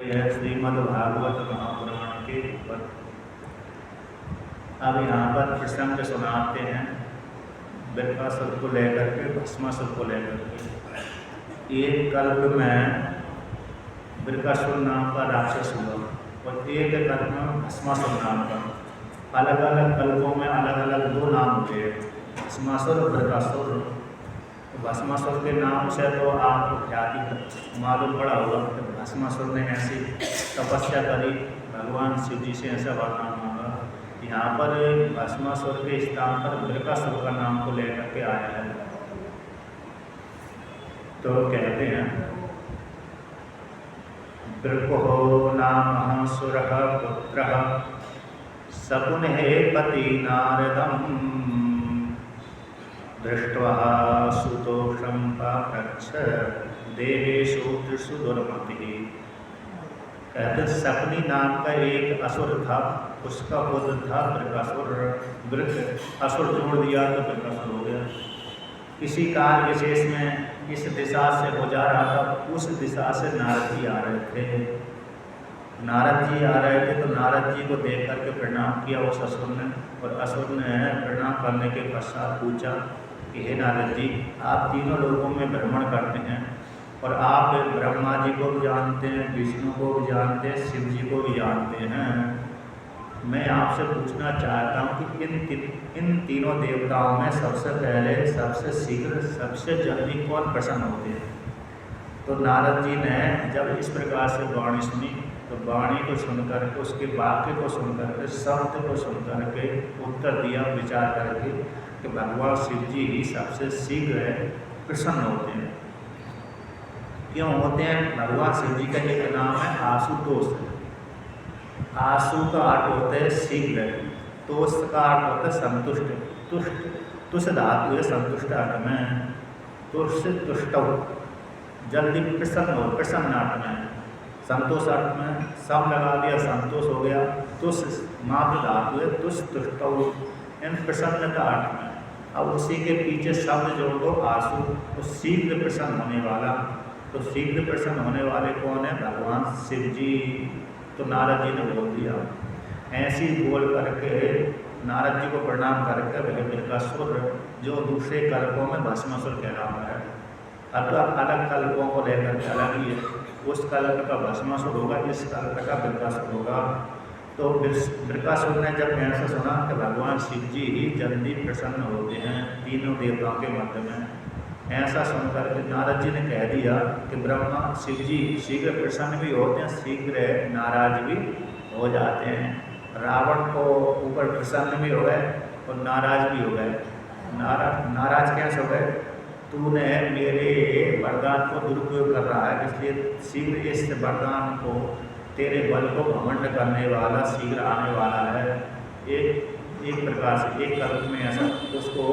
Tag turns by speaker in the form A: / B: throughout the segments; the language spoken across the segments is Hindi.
A: है श्रीमद् भागवत महापुराण के ऊपर। अब यहाँ पर प्रसंग सुनाते हैं बृकासुर को लेकर के, भस्मासुर को लेकर के। एक कल्प में बृकासुर नाम का राक्षस हुआ और एक कल्प में भस्मासुर नाम का। अलग अलग कल्पों में अलग अलग दो नाम हुए, भस्मासुर और बृकासुर। भस्मासुर के नाम से तो आपको ख्याति मालूम पड़ा होगा कि भस्मासुर ने ऐसी तपस्या करी, भगवान शिव जी से ऐसा वरदान मांगा। यहाँ पर भस्मासुर के स्थान पर बृकासुर का नाम को लेकर के आया है। तो कहते हैं बृको नाम सुरः पुत्रः शकुने पति नारदम् दृष्ट्वा सुतोषं पप्रच्छ देवेषु त्रिषु दुर्मतिः। कहते शकुनी नाम का एक असुर था, उसका पुत्र था बृकासुर। असुर जोड़ दिया तो बृकासुर हो गया। किसी काल विशेष में इस दिशा से हो जा रहा था, उस दिशा से नारद जी आ रहे थे। नारद जी आ रहे थे तो नारद जी को देख करके प्रणाम किया उस असुर ने, और असुर ने प्रणाम करने के पश्चात पूछा कि हे नारद जी, आप तीनों लोगों में भ्रमण करते हैं और आप ब्रह्मा जी को भी जानते हैं, विष्णु को भी जानते हैं, शिव जी को भी जानते हैं। मैं आपसे पूछना चाहता हूँ कि इन तीनों देवताओं में सबसे पहले, सबसे शीघ्र, सबसे जल्दी कौन प्रसन्न होते हैं? तो नारद जी ने जब इस प्रकार से वाणी सुनी तो वाणी को सुनकर के, उसके वाक्य को सुनकर के, शब्द को सुनकर के उत्तर दिया विचार करके कि भगवान शिव जी ही सबसे शीघ्र प्रसन्न होते हैं। क्यों होते हैं? भगवान शिव जी का एक नाम है आशुतोष। आशु का अर्थ होता है शीघ्र, तोष का अर्थ होता है संतुष्ट। तुष्ट, तुष धातु है संतुष्ट अर्थ में, तुष तुष्ट जल्दी प्रसन्न हो, प्रसन्न अर्थ में। संतोष अर्थ में सम लगा दिया, संतोष हो गया। तुष मात्र धातु है, तुष तुष्ट इन प्रसन्नता अर्थ में। अब उसी के पीछे शब्द जोड़ दो आशु, तो शीघ्र प्रसन्न होने वाला। तो शीघ्र प्रसन्न होने वाले कौन है? भगवान शिव जी। तो नारद जी ने बोल दिया। ऐसी बोल करके नारद जी को प्रणाम करके वह बृकासुर, जो दूसरे कल्पों में भस्मासुर कहलाता है, अथवा अलग कल्पों को लेकर के अलग ही है। उस कल्प का भस्मासुर होगा, इस कल्प का बृकासुर होगा। तो बृकासुर ने जब ऐसा सुना कि भगवान शिव जी ही जल्दी प्रसन्न होते हैं तीनों देवताओं के मध्य में, ऐसा सुनकर के नारद जी ने कह दिया कि ब्रह्मा शिव जी शीघ्र प्रसन्न भी होते हैं, शीघ्र नाराज भी हो जाते हैं। रावण को ऊपर प्रसन्न भी हो गए और नाराज भी हो गए। नाराज कैसे हो गए? तूने मेरे वरदान को दुरुपयोग कर रहा है, इसलिए शीघ्र इस वरदान को, तेरे बल को घमंड करने वाला शीघ्र आने वाला है। एक प्रकार से एक कल्प में ऐसा उसको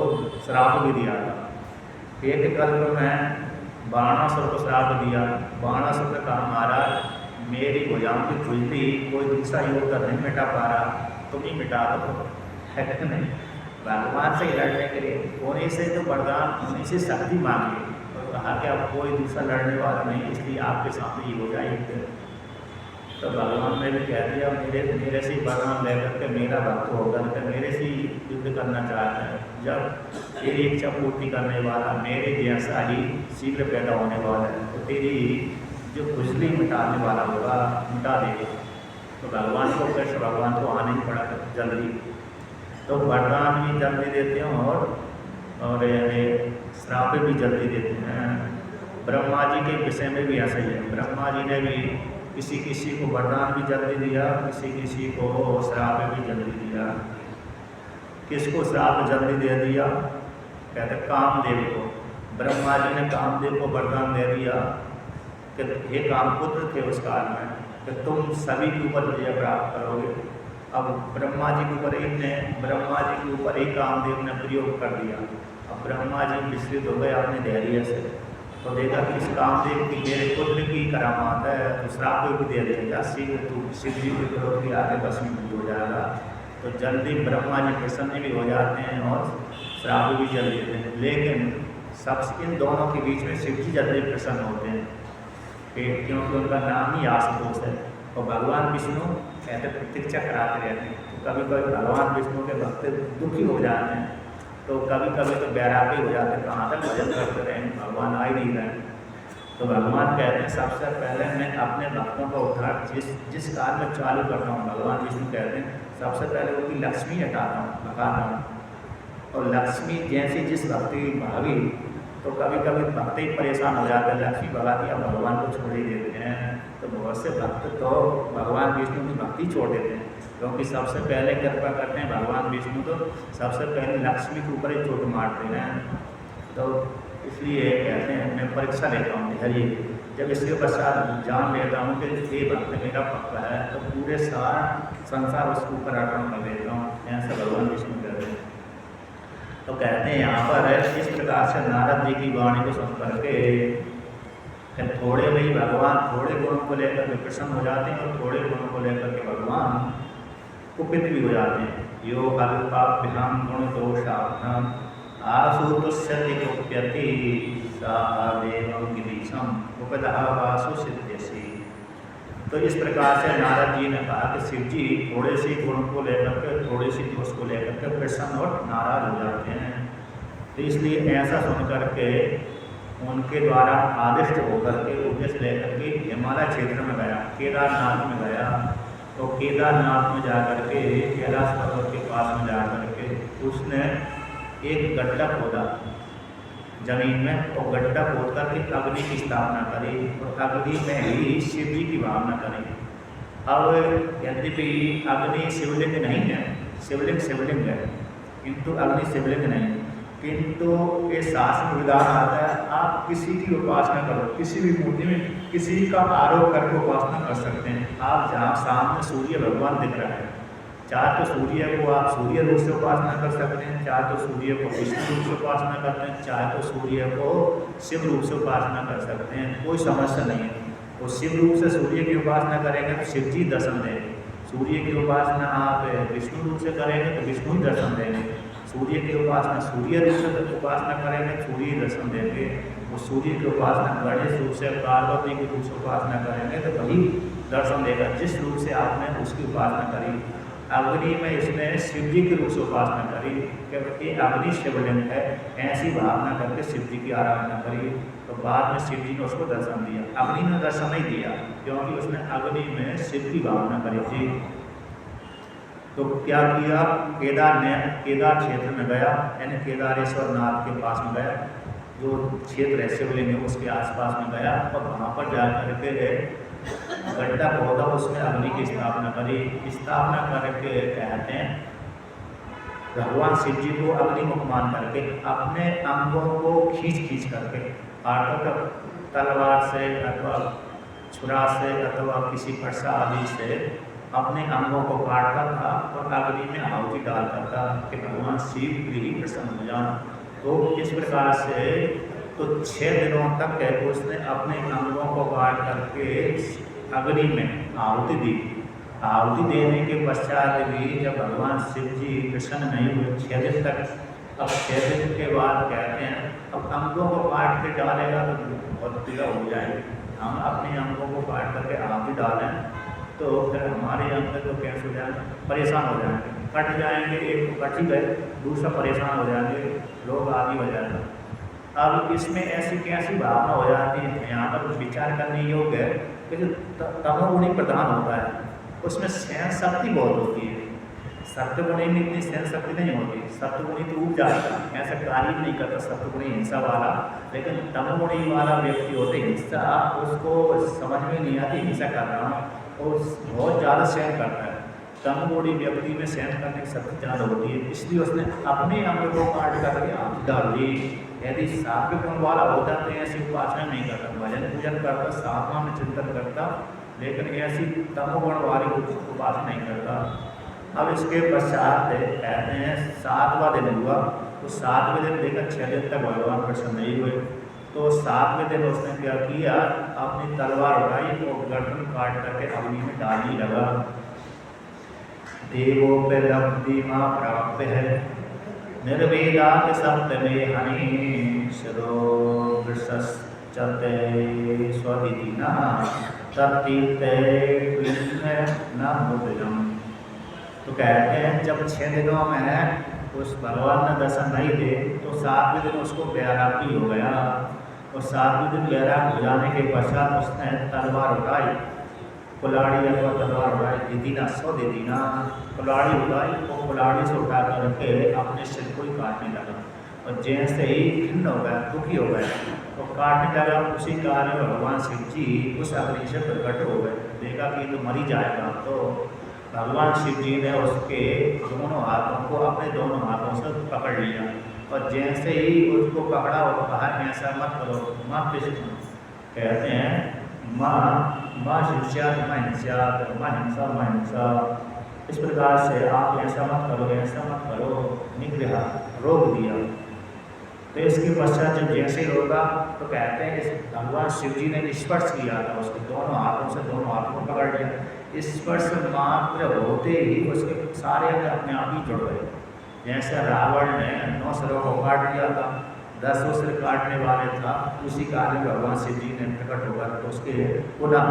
A: श्राप भी दिया था। एक कल्प में बाणासुर को श्राप दिया। बाणासुर ने कहा, महाराज मेरी भुजाओं की खुजली कोई दूसरा योद्धा नहीं मिटा पा रहा, तुम ही मिटा दो, है कि नहीं? भगवान से लड़ने के लिए उन्हीं से तो वरदान, उन्हीं से शक्ति मांगी और कहा कि अब कोई दूसरा लड़ने वाला नहीं, इसलिए आपके सामने ही हो जाएगी। तो भगवान ने भी कह दिया, मेरे से वरदान लेकर के मेरा भक्त होकर के मेरे से युद्ध करना चाहता है। जब तेरी इच्छा पूर्ति करने वाला मेरे जैसा ही शीघ्र पैदा होने वाला है, तो तेरी जो खुजली मिटाने वाला होगा, मिटा देगा। तो भगवान को कैसे, भगवान को आने ही पड़ा जल्दी। तो वरदान भी जल्दी देते हैं और श्राप भी जल्दी देते हैं। ब्रह्मा जी के विषय में भी ऐसा ही है। ब्रह्मा जी ने भी किसी को वरदान भी जल्दी दिया, किसी को श्राप भी जल्दी दिया। किसको श्राप जल्दी दे दिया? कहते कामदेव को। ब्रह्मा जी ने कामदेव को वरदान दे दिया कि हे कामपुत्र थे उस काल में, कि तुम सभी के ऊपर विजय प्राप्त करोगे। अब ब्रह्मा जी के ऊपर एक कामदेव ने प्रयोग कर दिया। अब ब्रह्मा जी विचलित हो गए अपने धैर्य से, तो देखा कि इस कामदेव की मेरे पुत्र की करामात है, तो श्राप भी दे देगा, शीघ्र तू शिव जी के विरोध के आगे भस्म हो जाएगा। तो जल्दी ब्रह्मा जी प्रसन्न भी हो जाते हैं और श्राप भी जल्दी देते हैं। लेकिन सबसे इन दोनों के बीच में शिव जी जल्दी प्रसन्न होते हैं। क्योंकि उनका नाम ही आशुतोष है। और भगवान विष्णु कहते प्रतीक्षा कराते रहते हैं। तो कभी कभी भगवान विष्णु के भक्त दुखी हो जाते हैं, तो कभी कभी तो बैरागी हो जाते हैं, कहाँ तक भजन करते रहें, भगवान आ ही नहीं रहे। तो भगवान कहते हैं सबसे पहले मैं अपने भक्तों का उद्धार जिस काल में चालू करता हूँ, भगवान विष्णु कहते हैं सबसे पहले उनकी लक्ष्मी हटाता हूँ, भगाता हूँ। और लक्ष्मी जैसी जिस भक्ति भागी, तो कभी कभी भक्त ही परेशान हो जाते हैं, लक्ष्मी भगा दिया भगवान को छोड़ ही देते हैं। तो बहुत से भक्त तो भगवान विष्णु की भक्ति छोड़ देते हैं, क्योंकि सबसे पहले कृपा करते हैं भगवान विष्णु, तो सबसे पहले लक्ष्मी के ऊपर ही चोट मारते हैं। तो इसलिए कहते हैं मैं परीक्षा लेता हूँ हरि, जब इसके पश्चात जान लेता हूँ कि ये भक्त मेरा पक्का है, तो पूरे सारा संसार उसके ऊपर अर्पण कर देता हूँ, ऐसा भगवान विष्णु कहते हैं। तो कहते हैं यहाँ पर इस प्रकार से नारद जी की वाणी को सुन करके थोड़े भाई भगवान थोड़े गुणों को लेकर के प्रसन्न हो जाते हैं, और थोड़े गुणों को लेकर के भगवान कुपित भी हो जाते हैं। यो अल्पाभ्याम गुण दोषाभ्याम आसुतुष्यति कुप्यति सा देवं गिरीशम उपदहावासु सिद्ध्यसि। तो इस प्रकार से नारद जी ने कहा कि शिव जी थोड़े से गुण को लेकर के, थोड़ी सी दोष को लेकर के प्रसन्न और नाराज हो जाते हैं। तो इसलिए ऐसा सुन करके उनके द्वारा आदिष्ट होकर के उपदेश लेकर के हिमालय क्षेत्र में गया, केदारनाथ में गया। तो केदारनाथ में जाकर के कैलाश पर्वत के पास में जाकर के उसने एक गड्ढा खोदा जमीन में, और गड्ढा खोद करके अग्नि की स्थापना करी, और अग्नि में ही शिव जी की भावना करी। अब यद्यपि अग्नि शिवलिंग नहीं है, शिवलिंग शिवलिंग है, किंतु अग्नि शिवलिंग नहीं। किंतु ये शास्त्र विधान आता है आप किसी की उपासना करो, किसी भी मूर्ति में किसी का आरोप करके उपासना कर सकते हैं। आप जहाँ सामने सूर्य भगवान दिख रहा है, चाहे तो सूर्य को आप सूर्य रूप से उपासना कर सकते हैं, चाहे तो सूर्य को विष्णु रूप से उपासना करते हैं, चाहे तो सूर्य को शिव रूप से उपासना कर सकते हैं, कोई समस्या नहीं है। और शिव रूप से सूर्य की उपासना करेंगे तो शिव जी दर्शन देंगे, सूर्य की उपासना आप विष्णु रूप से करेंगे तो विष्णु ही दर्शन देंगे, सूर्य की उपासना सूर्य रूप से उपासना करेंगे सूर्य ही दर्शन देंगे, और सूर्य की उपासना गणेश रूप से पार्वती के रूप से उपासना करेंगे तो वही दर्शन देगा जिस रूप से आपने उसकी उपासना करी। अग्नि में इसने शिव जी के रूप से उपासना करी, क्योंकि अग्नि शिवलिंग है, ऐसी भावना करके शिव जी की आराधना करी। तो बाद में शिव जी ने उसको दर्शन दिया, अग्नि ने दर्शन नहीं दिया, क्योंकि उसने अग्नि में शिव की भावना करी थी। तो क्या किया, केदार क्षेत्र में गया, यानी केदारेश्वर नाथ के पास में गया, जो क्षेत्र है शिवलिंग है उसके आसपास में गया, और वहाँ पर जा करके गड्ढा खोदा, उसमें अग्नि की स्थापना करी। स्थापना करके कहते हैं भगवान शिव जी को अग्नि मुख मान करके अपने अंगों को खींच करके काटकर तलवार से अथवा छुरा से अथवा किसी फरसा आदि से अपने अंगों को काटता था और अग्नि में आहुति डालता था कि भगवान शिव भी प्रसन्न हो जाए। तो इस प्रकार से तो 6 दिनों तक उसने अपने अंगों को काट करके अग्नि में आहुति दी। आहुति देने के पश्चात भी जब भगवान शिव जी प्रसन्न नहीं हुए 6 दिन तक, अब 6 दिन के बाद कहते हैं अब अंगों को काट के डालेगा तो बहुत पीड़ा हो जाएगी, हम अपने अंगों को काट करके आहुति डालें तो फिर हमारे अंग तो कैसे हो जाएंगे, परेशान हो जाएंगे, कट जाएंगे, एक तो कट ही गए, दूसरा परेशान हो जाएंगे, लोग आदि हो जाएगा। अब इसमें ऐसी कैसी भावना हो जाती है, यहाँ पर विचार करने योग्य है कि जो तमोगुणी प्रधान होता है उसमें सहन शक्ति बहुत होती है, सत्वगुणी में इतनी सहन शक्ति नहीं होती। सत्वगुणी तो उग जाता है, ऐसा कार्य नहीं करता सत्वगुणी हिंसा वाला, लेकिन तमोगुणी वाला व्यक्ति होते हिंसा उसको समझ में नहीं आती हिंसा कर रहा हूँ, और बहुत ज़्यादा सहन करता है। तमोगुणी व्यक्ति में सहन करने की शक्ति ज़्यादा होती है, इसलिए उसने अपने अंग को काट करके आहुति डाल दी। यदि सात्विक गुण वाला होता तो ऐसी उपासना नहीं करता, भजन पूजन करता, साधना में चिंतन करता, लेकिन ऐसी तमोगुण वाली उपासना नहीं करता। अब इसके पश्चात कहते हैं 7वां दिन हुआ, तो 7वें दिन लेकर 6 दिन तक भगवान प्रसन्न नहीं हुए। तो 7वें दिन उसने क्या किया, अपनी तलवार उठाई और गर्दन काट करके अग्नि में डालने लगा। देवोपलब्धिमा प्राप्य है निर्वेदात सप्तमे हनि चते स्वदितिना तत्तीर्थे न बुद्धम। तो कहते हैं जब 6 दिनों में उस भगवान ने दर्शन नहीं दे तो 7वें दिन उसको बैरागी हो गया, और 7वें दिन बैराग हो जाने के पश्चात उसने तलवार उठाई, कुल्हाड़ी अथवा तलवार उठाई, दिदीना सौ दिदीना कुल्हाड़ी उठाई, और कुल्हाड़ी से उठा करके अपने सिर को ही काटने लगा, और जैसे ही खिन्न हो गया, दुखी हो गया, तो काटने लगा। उसी कारण भगवान शिव जी उस अग्नि से प्रकट हो गए। देखा कि तो मरी जाएगा, तो भगवान शिव जी ने उसके दोनों हाथों को अपने दोनों हाथों से पकड़ लिया, और जैसे ही उसको पकड़ा और कहा ऐसा मत करो, माँ कृष्ण कहते हैं माँ शिष्यात माँ हिंसात माँ हिंसा माँ हिंसा, इस प्रकार से आप ऐसा मत करो, ऐसा मत करो, निग्रह रोक दिया। तो इसके पश्चात जब जैसे ही रोका तो कहते हैं इस भगवान शिव जी ने स्पर्श किया था, उसके दोनों हाथों से दोनों हाथों को पकड़ लिया। स्पर्श मात्र होते ही उसके सारे अंग अपने आप ही जुड़ गए। जैसे रावण ने 9 सिरों को काट दिया था, 10 सिर काटने वाले था, उसी कारण भगवान शिव जी ने प्रकट होकर तो उसके पुनः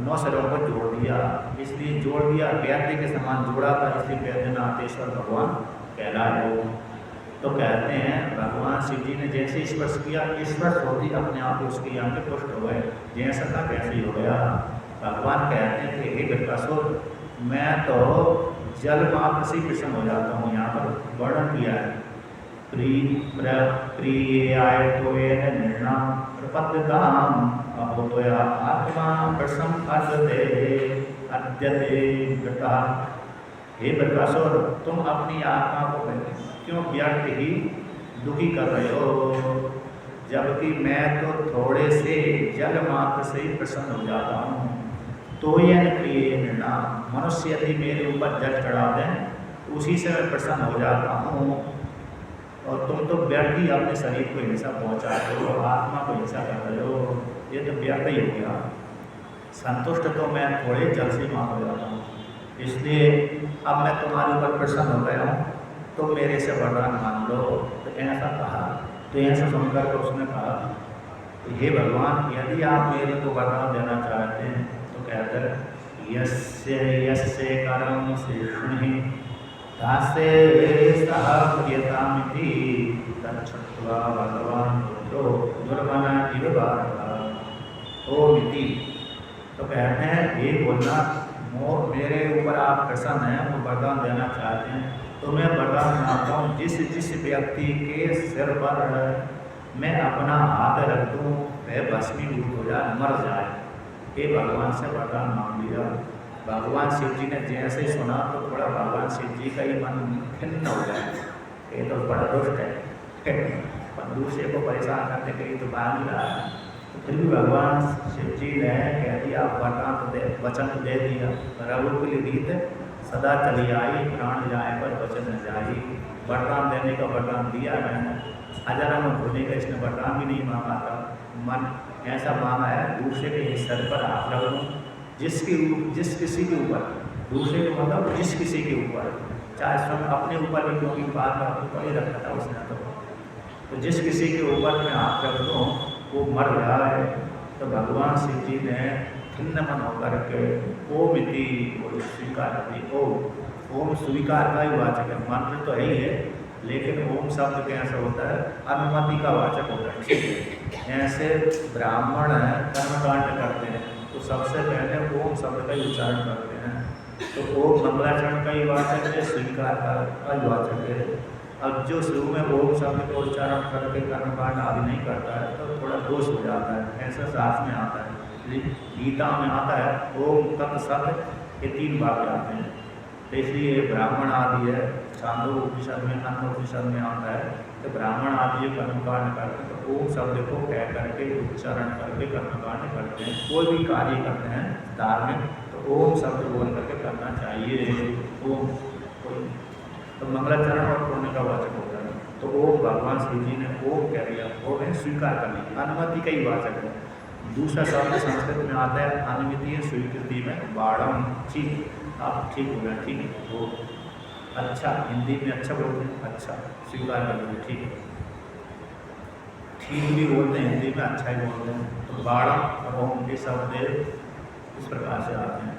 A: 9 सिरों को जोड़ दिया। इसलिए जोड़ दिया, वैद्य के समान जोड़ा था, इसलिए वैद्यनाथेश्वर भगवान कहलाए। तो कहते हैं भगवान शिव जी ने जैसे स्पर्श किया, स्पर्श होती अपने आप उसकी आंखें पुष्ट हो गए, जैसा था वैसे ही हो गया। भगवान कहते हैं कि हे गृहासुर, मैं तो जल मात्र से प्रसन्न हो जाता हूँ। यहाँ पर वर्णन किया है प्रियाय तो निर्णाम प्रपद्यताम अहोतया आत्मा प्रसन्न अद्यते घटा। हे बृहस्पति, तुम अपनी आत्मा को क्यों व्यर्थ ही दुखी कर रहे हो, जबकि मैं तो थोड़े से जल मात्र से ही प्रसन्न हो जाता हूँ। तो यह प्रिय निर्णाम, मनुष्य यदि मेरे ऊपर जल चढ़ा दें उसी से मैं प्रसन्न हो जाता हूँ, और तुम तो व्यर्थ ही अपने शरीर को हिंसा पहुँचाते हो, आत्मा को हिंसा कर रहे हो, ये तो व्यर्थ ही हो गया। संतुष्ट तो मैं थोड़े जल से मान हो जाता हूँ, इसलिए अब मैं तुम्हारे ऊपर प्रसन्न हो गया हूँ, तो मेरे से वरदान मान लो। तो ऐसा कहा, तो ऐसा सुनकर तो उसने कहा हे भगवान, यदि आप मेरे को वरदान देना चाहते हैं तो कहकर यस्य करम शेषुहि दासे सह प्रियतामिति तच्छ्रुत्वा भगवान रुद्रो दुर्मना इव बारः ओमिति। तो कहते हैं हे भोलेनाथ, मेरे ऊपर आप प्रसन्न हैं, वो वरदान देना चाहते हैं, तो मैं वरदान मांगता हूँ जिस व्यक्ति के सिर पर मैं अपना हाथ रख दूँ वह भस्मीभूत हो जाए, मर जाए। ये भगवान से वरदान मांग लिया। भगवान शिव जी ने जैसे ही सुना तो थोड़ा भगवान शिव जी का ही मन खिन्न हो गया, ये तो बड़ा दुष्ट है, पर दूसरे को परेशान करने के लिए तो भाग नहीं रहा है। तो फिर भी भगवान शिव जी ने कह दिया वरदान तो दे, वचन तो दे दिया, रघुकुल रीत सदा चली आई, प्राण जाए पर वचन न जाई। वरदान देने का वरदान दिया मैंने, अजर में भूलने का इसने वरदान भी नहीं मांगा था। मन ऐसा मांगा है दूसरे के सर पर हाथ रख दूँ, जिस किसी के ऊपर, दूसरे को मतलब जिस किसी के ऊपर, चाहे स्वयं अपने ऊपर भी, क्योंकि बात अपने ऊपर ही रखा था उसने, तो जिस किसी के ऊपर मैं हाथ रख दूँ वो मर जाए। तो भगवान शिव जी ने खिन्न मन होकर के ओम इति स्वीकार की। ओम स्वीकार का ही वाचक है, मंत्र तो है ही है, लेकिन ओम शब्द कैसा होता है, अनुमति का वाचक होता है। ठीक है, ऐसे ब्राह्मण कर्मकांड करते हैं तो सबसे पहले ओम शब्द का ही उच्चारण करते हैं। तो ओम मंगलाचरण का ही वाचक है, स्वीकार का ही वाचक है। अब जो शुरू में ओम शब्द का उच्चारण करके कर्मकांड आदि नहीं करता है तो थोड़ा दोष हो जाता है, ऐसा शास्त्र में आता है। गीता में आता है ओम तत्सत, ये 3 वाक्य आते हैं। तो इसलिए ब्राह्मण आदि है, छांदोग्य उपनिषद में, अन्न उपनिषद में आता है तो ब्राह्मण आदि कर्मकांड करते हैं तो ओम शब्द को कह करके उच्चारण करके कर्मकांड करते हैं। कोई भी कार्य करते हैं धार्मिक तो ओम शब्द बोल करके करना चाहिए। ओम तो मंगलाचरण और पुण्य का वाचक होता है। तो ओम भगवान शिव जी ने ओम कह दिया, ओम है स्वीकार कर लिया, अनुमति का ही वाचक है। दूसरा शब्द संस्कृत में आता है अनुमति स्वीकृति में बाड़म, ठीक, आप ठीक हो गया, ठीक है, वो अच्छा, हिंदी में अच्छा बोलते हैं, अच्छा स्वीकार कर लीजिए, ठीक है, ठीक भी बोलते हैं, हिंदी में अच्छा ही बोलते हैं। तो बाड़ा और ओम ये शब्द इस प्रकार से आते हैं।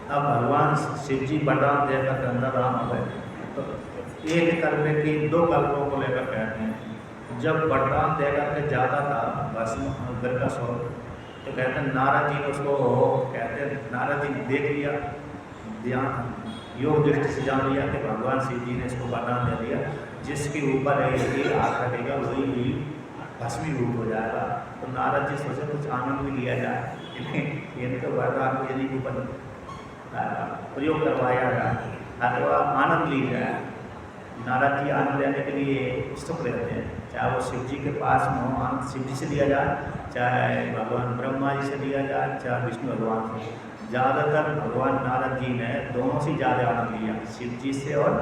A: अब भगवान शिव जी वरदान देकर के अंदर राम हो गए, तो एक कल्प की 2 कल्पों को लेकर कहते हैं। जब वरदान देकर के ज़्यादा था भस्म गरकासुर, तो कहते हैं नारद जी ने उसको कहते हैं नारद जी ने देख लिया, ध्यान योग दृष्टि से जान लिया कि भगवान शिव जी ने इसको वरदान दे दिया, जिसके ऊपर एक हाथ रखेगा वही भस्मीभूत हो जाएगा। तो नारद जी सोचे कुछ आनंद भी लिया जाए, इनके वरदान को यदि ऊपर प्रयोग करवाया जाए अथवा आनंद ली जाए। नारद जी आनंद लेने के लिए उत्सुक रहते हैं, चाहे वो शिव जी के पास में हो, आनंद शिव जी से लिया जाए, चाहे भगवान ब्रह्मा जी से लिया जाए, चाहे विष्णु भगवान से। ज़्यादातर भगवान नारद जी ने दोनों से ज़्यादा आनंद लिया, शिव जी से और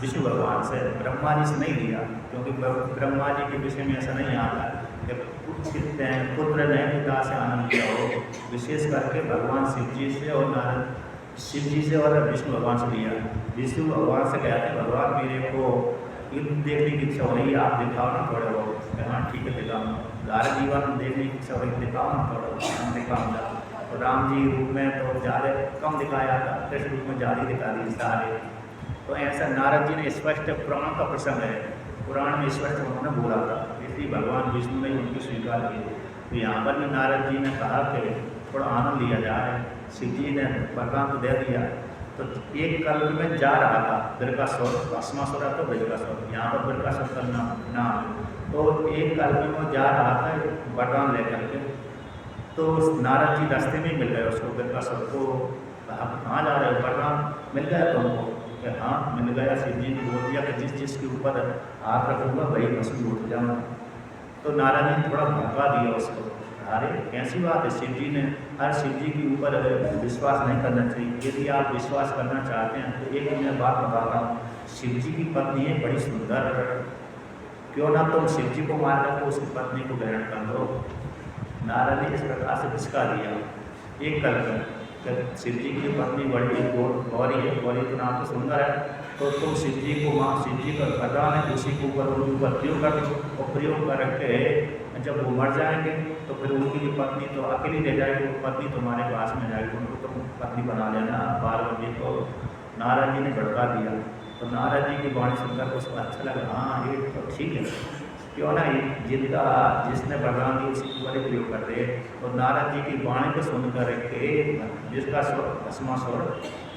A: विष्णु भगवान से। ब्रह्मा जी से नहीं लिया, क्योंकि ब्रह्मा जी के विषय में ऐसा नहीं आता कि पुत्र ने पिता से आनंद लिया हो। विशेष करके भगवान शिव जी से और नारद शिव जी से और विष्णु भगवान से लिया। विष्णु भगवान से कहते हैं भगवान मेरे को युद्ध देखने की इच्छा हो रही है, आप दिखाओ ना थोड़े बहुत। हाँ ठीक है दिखाऊँ, सारे जीवन देखने की इच्छा हो रही है, दिखाओ ना थोड़ा, हम दिखाऊँगा। तो राम जी रूप में तो ज़्यादा कम दिखाया था, कृष्ण रूप में ज़्यादा दिखा दी सारे। तो ऐसा नारद जी ने स्पष्ट पुराण का प्रसंग है, पुराण में स्पष्ट उन्होंने बोला था, इसलिए भगवान विष्णु ने उनकी स्वीकार की। तो यहाँ पर भी नारद जी ने कहा कि थोड़ा आनंद लिया जाए। शिव जी ने वरदान तो दे दिया, तो एक कल्प में जा रहा था गरकासुर, भस्मासुर तो गरकासुर, यहाँ पर गरकासुर का नाम। तो एक कल्प में वो जा रहा था वरदान लेकर के, तो नारद जी रास्ते में मिल गए उसको, गरकासुर को। कहाँ जा रहे हो, वरदान मिल गया तुमको? कि हाँ मिल गया। शिव जी ने बोल दिया कि जिस जिसके ऊपर हाथ रखूँगा वही भस्म उठ जाऊँगा। तो नारद जी ने थोड़ा भड़का दिया उसको, अरे कैसी बात है, शिव जी ने हर शिव जी के ऊपर विश्वास नहीं करना चाहिए। यदि आप विश्वास करना चाहते हैं तो एक मैं बात बताता हूँ, शिव जी की पत्नी है बड़ी सुंदर, क्यों ना तुम शिव जी को मार कर उसकी पत्नी को ग्रहण कर लो। नारद ने इस प्रकार से खिसका दिया। एक कल्प शिव जी की पत्नी बड़ी गौरी है, गौरी तो नाम तो सुंदर है, तो तुम शिव जी को माँ, शिव जी का वरदान है, उसी के ऊपर उनके ऊपर प्रयोग कर दो, और प्रयोग करके जब वो मर जाएंगे तो फिर उनकी पत्नी तो अकेली रह जाएगी, वो पत्नी तुम्हारे पास में जाएगी, उनको तुम पत्नी बना लेना पार्वती को। नारद जी ने भड़का दिया। तो नारद जी की वाणी सुनकर उसको अच्छा लगा, हाँ ये तो ठीक है, क्यों ना जिनका जिसने वरदान दिया उसी के ऊपर प्रयोग कर दे। तो नारद जी की वाणी को सुनकर के जिसका भस्मासुर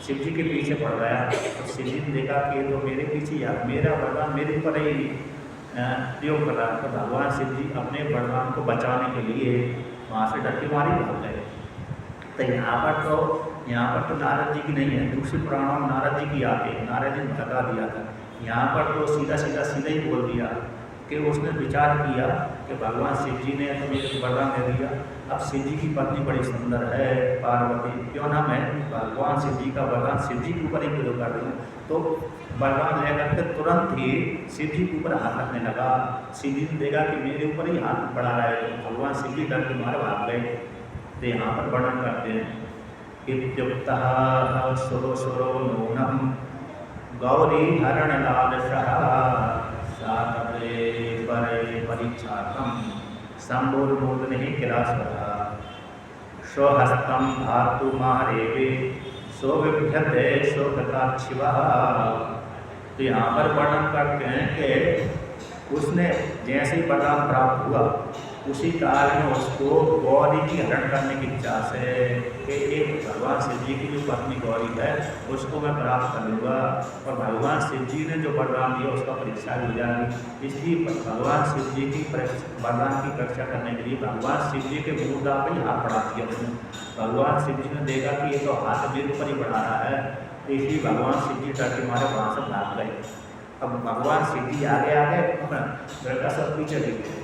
A: शिव जी के पीछे पड़ गया, तो शिव जी ने देखा कि तो मेरे पीछे या मेरा वरदान मेरे ऊपर ही प्रयोग कर रहा है। तो भगवान शिव जी अपने वरदान को बचाने के लिए वहाँ से डर के मारे भाग गए। तो यहाँ पर तो नारद जी की नहीं है, दूसरे पुराणों में नारद जी की आती है, नारद जी ने भगा दिया था। यहाँ पर तो सीधा ही बोल दिया कि उसने विचार किया कि भगवान शिव जी ने तो मेरे को वरदान दे दिया, अब शिव जी की पत्नी बड़ी सुंदर है पार्वती, क्यों ना मैं भगवान शिव जी का वरदान शिव जी के ऊपर ही प्रयोग कर दूँ। तो वरदान लेकर के तुरंत ही शिव जी के ऊपर हाथ रखने लगा। शिव जी ने देखा कि मेरे ऊपर ही हाथ बढ़ा रहा है, तो भगवान शिव जी डर के मारे भाग गए। तो यहाँ पर वर्णन करते हैं, इत्युक्तः सुरो सुरो नूनम गौरी हरण लालसः सातरे परे परीक्षार्थम शंभुर्मूर्धनि किलास्वरः स्वहस्तं धातु महारेवे सोविभ्यते शोकताक्षिवः। तो यहाँ पर वर्णन करते हैं कि उसने जैसे ही वरदान प्राप्त हुआ उसी काल में उसको गौरी की हरण करने की इच्छा से कि एक भगवान शिव जी की जो पत्नी गौरी है उसको मैं प्राप्त कर लूँगा, और भगवान शिव जी ने जो वरदान दिया उसका परीक्षा हो जाएगी। इसलिए भगवान शिव जी की वरदान की परीक्षा करने के लिए भगवान शिव जी के मुद्दा पर ही हाथ बढ़ा दिया उसने। भगवान शिव जी ने देखा कि ये तो हाथ मेरे ऊपर ही बढ़ा रहा है, तो इसलिए भगवान शिव जी डर के मारे वहाँ से भाग गए। अब भगवान शिव जी आगे गरकासुर पीछे दिखे,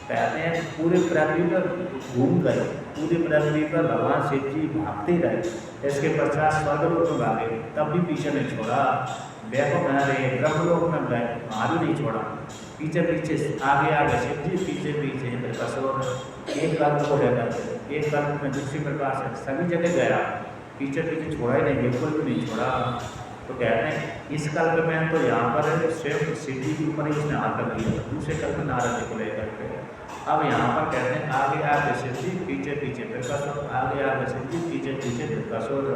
A: कहते हैं पूरे पृथ्वी पर घूम गए, पूरी पृथ्वी पर भगवान शिव जी भागते रहे। इसके पश्चात स्वर्गलोक में भागे, तब भी पीछे नहीं छोड़ा। वैकुंठ में रहे, ब्रह्मलोक में गए, वहाँ भी नहीं छोड़ा। पीछे आगे शिव जी, पीछे गरकासुर। एक कल्प को लेकर एक कल्प में दूसरी प्रकार से सभी जगह गया, पीछे छोड़ा ही नहीं, बिल्कुल भी नहीं छोड़ा। तो कहते हैं इस कल्प में तो यहाँ पर स्वयं शिव जी के ऊपर ही उसने हाथ रख दिया, दूसरे कल्प नारद जी को लेकर के। अब यहाँ पर कहते हैं आगे आगे शिव जी, पीछे पीछे बृहस्पति, आगे आगे शिव जी, पीछे पीछे बृहस्पति।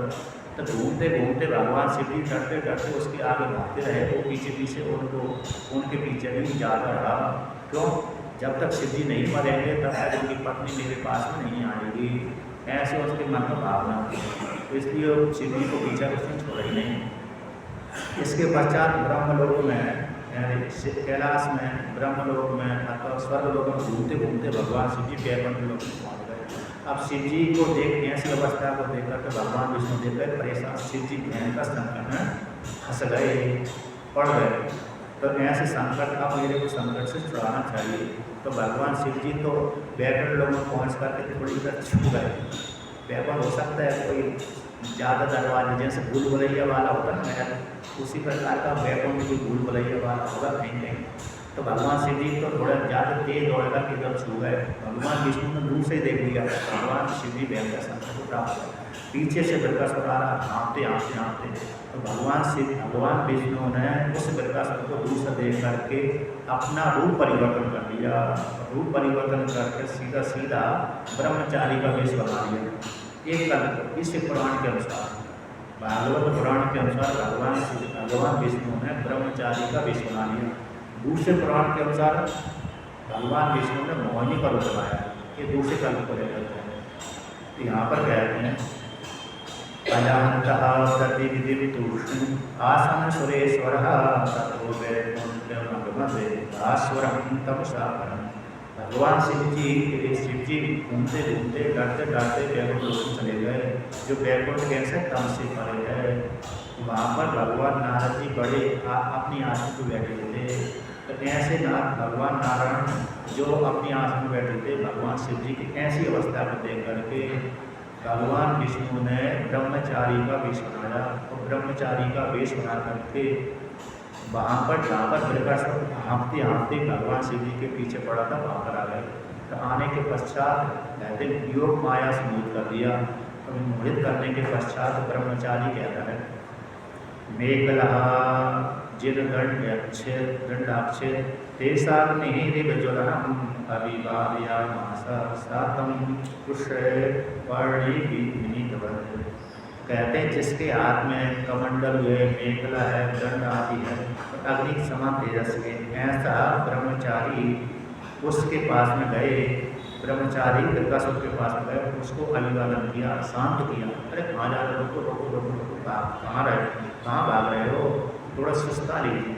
A: तो घूमते घूमते भगवान शिव जी डरते डरते उसके आगे भागते रहे, वो पीछे पीछे उनको उनके पीछे भी जाता रहा। क्यों? जब तक शिव जी नहीं मरेंगे तब तक उनकी पत्नी मेरे पास में नहीं आएगी, ऐसे उसके मन में भावना थी। तो इसलिए शिव जी को पीछा उसने छोड़ा ही नहीं। इसके पश्चात ब्रह्मलोक में, कैलाश में, ब्रह्मलोक में अथवा स्वर्गलोक में घूमते घूमते भगवान शिव जी वैकुंठ लोक में पहुँच गए। अब शिव जी को देख, ऐसी अवस्था को देख करके भगवान विष्णु देख गए परेशान, शिव जी भयंकर संकट में फंस गए, पड़ गए। तो ऐसे संकट, अब मेरे को संकट से छुड़ाना चाहिए। तो भगवान शिव जी तो वैकुंठ लोक में पहुँच करके थोड़ी देर छुप गए। वैकुंठ हो सकता है कोई ज़्यादा दरवाजे, जैसे भूल भुलैया वाला होता है ना, उसी प्रकार का वैकुंठ भी भूल भुलैया वाला होगा कहीं कहीं। तो भगवान शिव जी तो थोड़ा ज़्यादा तेज दौड़ेगा कि जब छू गए, भगवान विष्णु ने दूर से देख लिया, भगवान शिव जी भयंकर संकट को प्राप्त हुआ। पीछे से बृहस्पति आ रहा, हाँपते हाँपते हाँपते, तो भगवान विष्णु ने उस बृहस्पति को दूर से देख करके अपना रूप परिवर्तन कर लिया। रूप परिवर्तन करके सीधा सीधा ब्रह्मचारी का वेश बना लिया। एक कल्प, इस पुराण के अनुसार, भागवत पुराण के अनुसार भगवान विष्णु ने ब्रह्मचारी का वेश बना लिया। दूसरे पुराण के अनुसार भगवान विष्णु ने मोहिनी का रूप बनाया। ये दूसरे कल्प को लेकर हैं। तो यहाँ पर कहते हैं अजानतः प्रतिविधिं तूष्णीं आसन सुरेश्वरः ततो वैकुण्ठमगमते भास्वरं तपसा परम्। भगवान शिव जी घूमते घूमते डरते डरते वैकुंठ लोक में चले गए, जो वैकुंठ कैसे तम से परे है। वहाँ पर भगवान नारद जी बड़े अपनी आसन पर बैठे थे। तो ऐसे भगवान नारायण जो अपनी आसन में बैठे थे, भगवान शिव जी की ऐसी अवस्था को देख करके भगवान विष्णु ने ब्रह्मचारी का वेश बनाया। और ब्रह्मचारी का वेश बना करके वहाँ पर जहाँ पर बृहस्पति हाँफते हाँफते भगवान शिव जी के पीछे पड़ा था, वहाँ पर आ गए। तो आने के पश्चात कहते योग माया से मोहित कर दिया। तो मोहित करने के पश्चात ब्रह्मचारी कहता है मेघलः दंडाक्षे तेषाग्निरिवज्वलनम् अभिवादयामास सातं पुष्पवर्णिभिर्नितवत्। कहते हैं जिसके हाथ में कमंडल है, मेखला है, दंड आदि है, अग्नि समान तेजस्वी, ऐसा ब्रह्मचारी उसके पास में गए। ब्रह्मचारी बृहस्पति के पास में गए, उसको अभिवादन किया, शांत किया। अरे कहाँ जा रहे हो? रोको रोको रोको रोको, कहाँ रहे, कहाँ भाग रहे हो? थोड़ा सुस्ता लीजिए,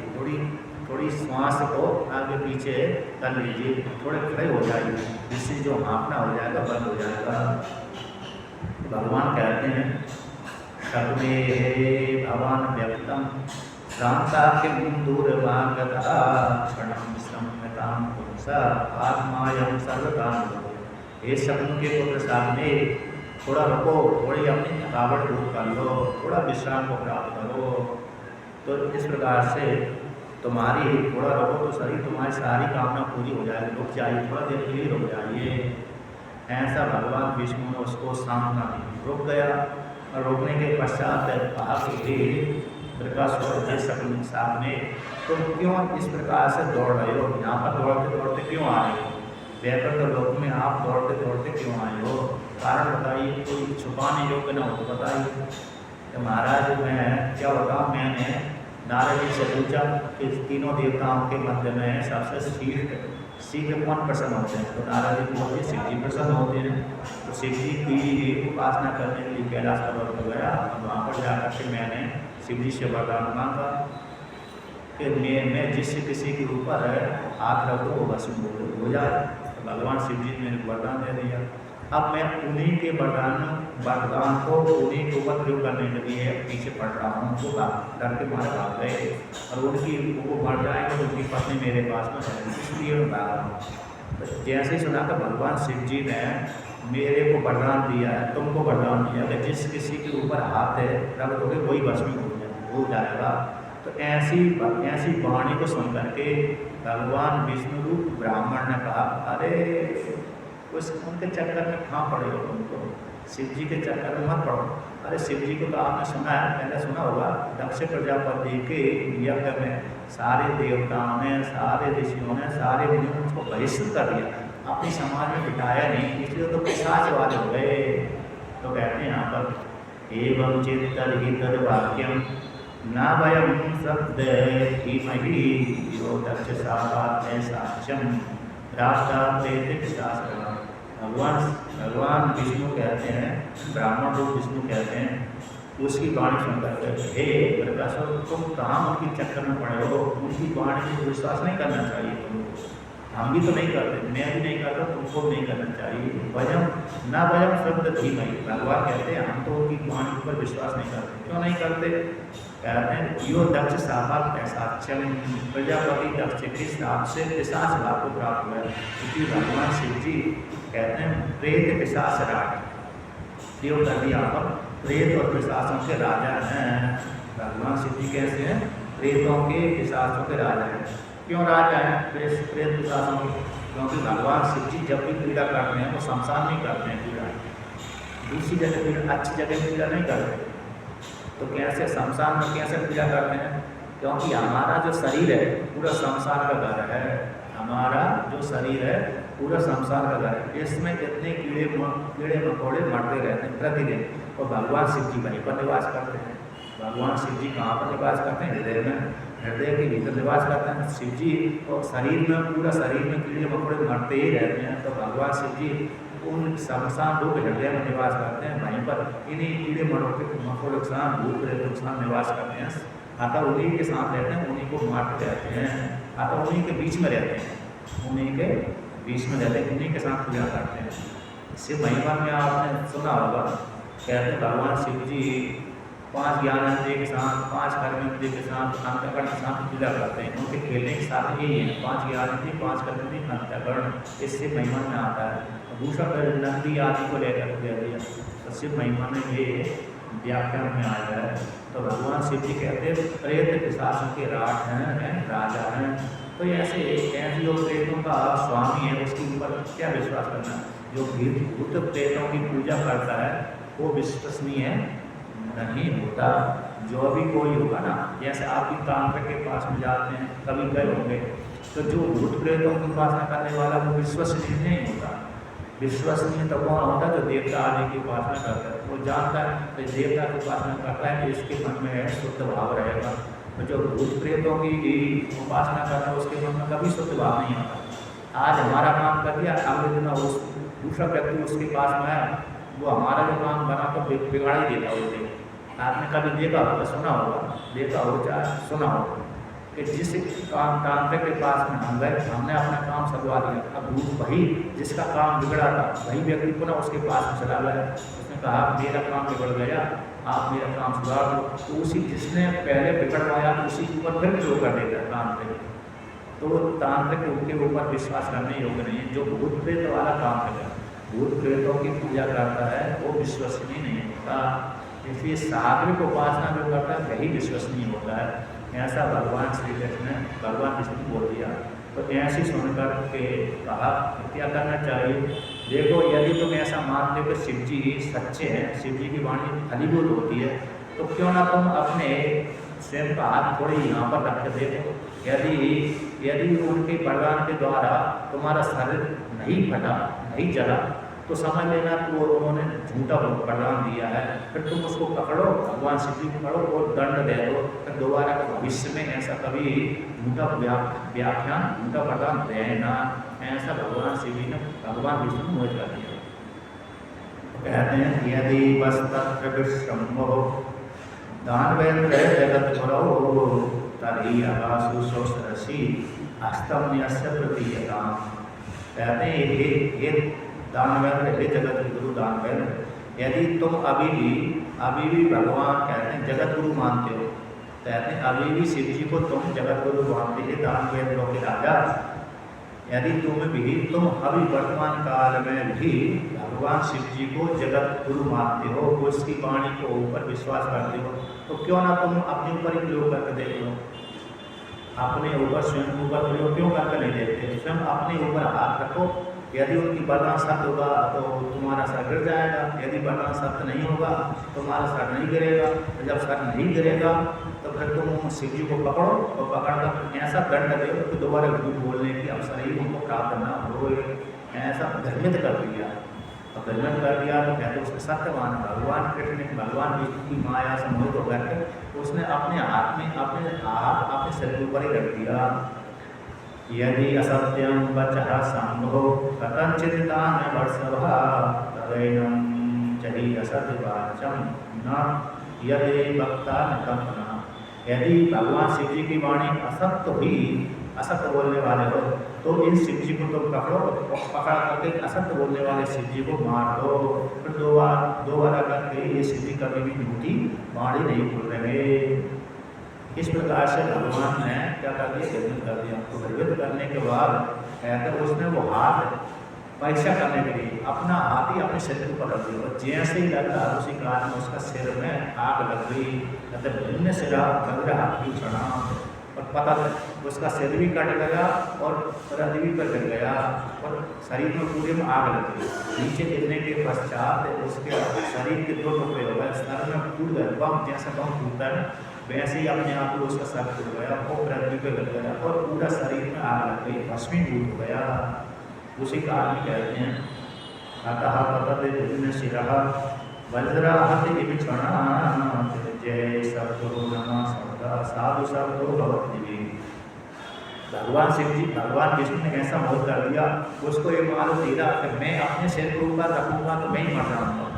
A: थोड़ी श्वास को आगे पीछे कर लीजिए, थोड़े खड़े हो जाइए, जिससे जो हाँफना हो जाएगा बंद हो जाएगा। भगवान कहते हैं शब्दे भगवान व्यक्तम शांताख्यं दूरभागतः क्षणं संयतां पुंसा आत्मायं सर्वकाम। हे शब्दों के पुत्र सामने थोड़ा रुको, थोड़ी अपनी थकावट दूर कर लो, थोड़ा विश्राम को प्राप्त करो। तो इस प्रकार से तुम्हारी थोड़ा रुको तो सही, तुम्हारी सारी कामना पूरी हो जाएगी। रुक जाइए, थोड़ा देर के लिए रुक जाइए। ऐसा भगवान विष्णु ने उसको सांत्वना दी। रुक गया, और रुकने के पश्चात कहा कि बृहस्पति सामने तुम क्यों इस प्रकार से दौड़ रहे हो? यहाँ पर दौड़ते दौड़ते क्यों आए हो? वैकुंठ लोक में आप दौड़ते दौड़ते क्यों आए हो? कारण बताइए, कोई छुपाने योग्य न हो तो बताइए। तो महाराज मैं क्या बताऊँ, मैंने नारद जी से पूछा कि तीनों देवताओं के मध्य में सबसे शीघ्र कौन प्रसन्न होते हैं? तो नारद जी बोलते शिव जी प्रसन्न होते हैं। तो शिव जी की उपासना करने के लिए कैलाश पर्वत पर गया, और वहाँ पर जाकर के मैंने शिव जी से वरदान मांगा कि मैं जिससे किसी के ऊपर हाथ रख दो वो भस्म हो जाए। तो भगवान शिव जी ने मेरे वरदान दे दिया। अब मैं उन्हीं के वरदान को उन्हीं के ऊपर प्रयोग करने के लिए पीछे पड़ रहा हूँ। उनको डर के मारे भाग गए, और वो मर जाएंगे तो उनकी पत्नी मेरे पास में है, इसलिए मैं भाग रहा हूँ। तो जैसे ही सुना कि भगवान शिव जी ने मेरे को वरदान दिया है, तुमको वरदान दिया कि जिस किसी के ऊपर हाथ है रख दोगे वही भस्म हो जाएगा। तो ऐसी वाणी को सुन करके भगवान विष्णु रूप ब्राह्मण ने कहा अरे उनके चक्कर में कहाँ पड़े हो तुमको? शिव जी के चक्कर में मत पड़ो। अरे शिव जी को तो आपने सुना है, पहले सुना होगा, दक्ष प्रजापति के यज्ञ में सारे देवताओं ने, सारे ऋषियों ने, सारे मुनियों ने उसको बहिष्कृत कर दिया। अपनी समाज में बिठाया नहीं, इसलिए तो पिशाच वाले हो गए। तो कहते हैं यहाँ पर एवं चेत तर्हि तद वाक्यम न वयम शब्द धीमहि यो दक्ष साक्षात् साक्ष्यम राष्ट्रात् शास्त्र। भगवान विष्णु कहते हैं, ब्राह्मण रूप विष्णु कहते हैं, उसकी वाणी सुनकर कहते हे प्रकाशो, तुम कहाँ उनकी चक्कर में पड़े हो, उनकी वाणी को विश्वास नहीं करना चाहिए तुमको। हम भी तो नहीं करते, मैं भी नहीं करता, तुमको नहीं करना चाहिए। वयम न वयम शब्द धीमहि, भगवान कहते हैं हम तो उनकी वाणी पर विश्वास नहीं करते। क्यों नहीं करते? कहते हैं यो दक्ष साक्षात् पैसाक्षम, प्रजापति दक्ष के श्राप से पिशाच भाव को प्राप्त हुआ। क्योंकि भगवान शिव जी कहते हैं प्रेत पिशाच राज, यो कर दिया पर प्रेत और पिशाचों के राजा हैं। भगवान शिव जी कैसे हैं? प्रेतों के पिशाचों के राजा हैं। क्यों राजा हैं प्रेत पिशाचों के? क्योंकि भगवान शिव जी जब भी पीड़ा करते हैं वो शमशान नहीं करते हैं पीड़ा, दूसरी जगह पीड़ा, अच्छी जगह पीड़ा नहीं करते। तो कैसे शमशान में कैसे पीड़ा करते हैं? क्योंकि हमारा जो शरीर है पूरा शमशान का घर है। हमारा जो शरीर है पूरा शमशान का घर है। इसमें कितने कीड़े मकोड़े मरते रहते हैं प्रतिदिन, और भगवान शिव जी वहीं पर निवास करते हैं। भगवान शिव जी कहाँ पर निवास करते हैं? हृदय में, हृदय के भीतर निवास करते हैं शिव जी। और शरीर में, पूरा शरीर में कीड़े मकोड़े मरते ही रहते हैं। तो भगवान शिव जी उन शमशान रूप हृदय में निवास करते हैं, वहीं पर इन्हीं कीड़े मकोड़े के साथ, भूत प्रेत के साथ निवास करते हैं। अतः उन्हीं के साथ रहते हैं, उन्हीं को मारते रहते हैं। अतः उन्हीं के बीच में रहते हैं, उन्हीं के बीच में रहते हैं, उन्हीं के साथ पूजा करते हैं। शिव महिमा में आपने सुना होगा, कहते हैं भगवान शिव जी 5 ज्ञानेंद्रिय के साथ, 5 कर्मेंद्रिय के साथ, अंतःकरण के साथ पूजा करते हैं। उनके खेलने के साथ यही है, 5 ज्ञानेंद्रिय, 5 कर्मेंद्रिय, अंतःकरण। इससे महिमा में आता है। दूसरा नंदी आदि को लेकर के दिया, तो शिव महिमा में ये व्याख्यान में आया है। तो भगवान शिव जी कहते हैं प्रेत पिशाचों के राज हैं, राजा हैं। तो ऐसे जो प्रेतों का स्वामी है उसके ऊपर क्या विश्वास करना? जो भूत प्रेतों की पूजा करता है वो विश्वसनीय नहीं होता। जो भी कोई होगा ना, जैसे आप भी तांत्रिक के पास में जाते हैं, कभी गए होंगे, तो जो भूत प्रेतों की उपासना करने वाला वो विश्वसनीय नहीं होता। विश्वसनीय तो कौन होता है? जो देवता आदि की उपासना करता है। वो जानता है तो देवता की उपासना करता है, इसके मन में शुद्ध भाव रहेगा। तो जो भूत प्रेतों की उपासना करता है उसके मन में कभी शुद्ध भाव नहीं आता। आज हमारा काम कर दिया, अगले दिन उस दूसरा व्यक्ति उसके पास में आया, वो हमारा जो काम बना तो बिगाड़ ही देता होते। आपने कभी देखा होगा, सुना होगा, देखा हो चाहे सुना होगा कि जिस काम तांत्रिक के पास में हम गए, हमने अपना काम सजवा दिया। अब वही जिसका काम बिगड़ा था वही व्यक्ति पुनः उसके पास में चला गया। उसने कहा मेरा काम बिगड़ गया, आप मेरा काम सुधार दो। तो उसी जिसने पहले बिगड़वाया उसी के ऊपर फिर जो कर देता है तांत्रिक। तो तांत्रिक उनके ऊपर विश्वास करने योग्य नहीं है। जो भूत प्रेत वाला काम करेगा, भूत प्रेतों की पूजा करता है, वो विश्वसनीय नहीं होता। इसलिए सात्विक उपासना जो करता है वही विश्वसनीय होता है। ऐसा भगवान श्री कृष्ण ने भगवान विष्णु बोल दिया। तो ऐसी सुनकर के कहा क्या करना चाहिए? देखो, यदि तुम ऐसा मानते हो कि शिव जी सच्चे हैं, शिव जी की वाणी फलीभूत होती है, तो क्यों ना तुम अपने स्वयं का हाथ थोड़ी यहाँ पर रख देखो। यदि उनके वरदान के द्वारा तुम्हारा शरीर नहीं फटा, नहीं जला, तो समझ लेना तो उन्होंने झूठा वरदान दिया है। फिर तुम उसको पकड़ो, भगवान शिव जी को पकड़ो और दंड दे दो। फिर दोबारा भविष्य में ऐसा कभी झूठा व्याख्यान, झूठा वरदान देना। ऐसा भगवान शिव जी ने, भगवान विष्णु ने मोहित कर दिया। कहते हैं यदि बस तत्र विश्रम्भो दानवेन्द्र जगत गुरौ तर्हि आकाशु सौसरसि अस्तम्यस्य प्रतीयता। कहते हैं हे दानवेंद्र, हे जगत गुरु दानवेंद्र, यदि तुम अभी भी भगवान कहते हैं जगत गुरु मानते हो, कहते हैं अभी भी शिव जी को तुम जगत गुरु मानते हैं, दानवेंद्रों के राजा। यदि तुम अभी वर्तमान काल में भी भगवान शिव जी को जगत गुरु मानते हो, उसकी वाणी को ऊपर विश्वास करते हो, तो क्यों ना तुम अपने ऊपर ही प्रयोग करके देख लो। अपने ऊपर, स्वयं ऊपर प्रयोग क्यों करके नहीं देखते? स्वयं अपने ऊपर हाथ रखो। यदि उनकी वरदान सत्य होगा तो तुम्हारा सर गिर जाएगा, यदि वरदान सत्य नहीं होगा तुम्हारा सर नहीं गिरेगा। तो जब सर नहीं गिरेगा तो फिर तुम शिव जी को पकड़ो और पकड़कर ऐसा दंड दो कि दोबारा झूठ बोलने की अवसर ही उनको प्राप्त न हो। ऐसा भ्रमित कर दिया। और भ्रमित कर दिया तो कहते उसने सत्यवान भगवान कृष्ण ने भगवान विष्णु की माया से मोहित होकर के उसने अपने हाथ में अपने शरीर के ऊपर ही रख दिया। यदि असत्यम वचः संभो कथंचित् तान वर्षभः तदैनं चहि असत्यवाचम् न यदि वक्ता न कल्पना। यदि भगवान शिव जी की वाणी असत्य हुई, असत्य बोलने वाले हो, तो इन शिव जी को तुम पकड़ करके असत्य बोलने वाले शिव जी को मार दो। फिर दो बार करके ये शिव जी कभी भी झूठी वाणी नहीं बोल रहे। इस प्रकार से भगवान ने क्या कर दिया, गर्भित कर दिया। तो गर्भित करने के बाद कहते उसने वो हाथ परीक्षा करने के लिए अपना हाथ ही अपने शरीर पर रख दिया। और जैसे ही लगा उसी काल में उसका सिर में आग लग गई। कहते भिन्न सिरा लग रहा हाथ की चढ़ा और पता उसका सिर भी कट गया और हृदय भी कट गया और शरीर में पूरे में आग लग गई। नीचे गिरने के पश्चात उसके शरीर के दो टुकड़े हो गए, सर में फूट गए, बम जैसा बम फूटता है वैसे ही अपने आप को उसका सर फूट गया और पृथ्वी पे लग गया और पूरा शरीर में आग लग गई, भस्मीभूत हो गया। उसी काल में कहते हैं अतः पतते विभिन्न शिरः वज्राहत इव क्षणः जय सद्गुरु नमः सदा साधु शब्दो भवति। भगवान शिव जी भगवान विष्णु ने ऐसा मोह कर दिया, उसको ये मालूम दिया कि मैं अपने सिर के ऊपर रखूंगा तो मैं ही मर जाऊंगा।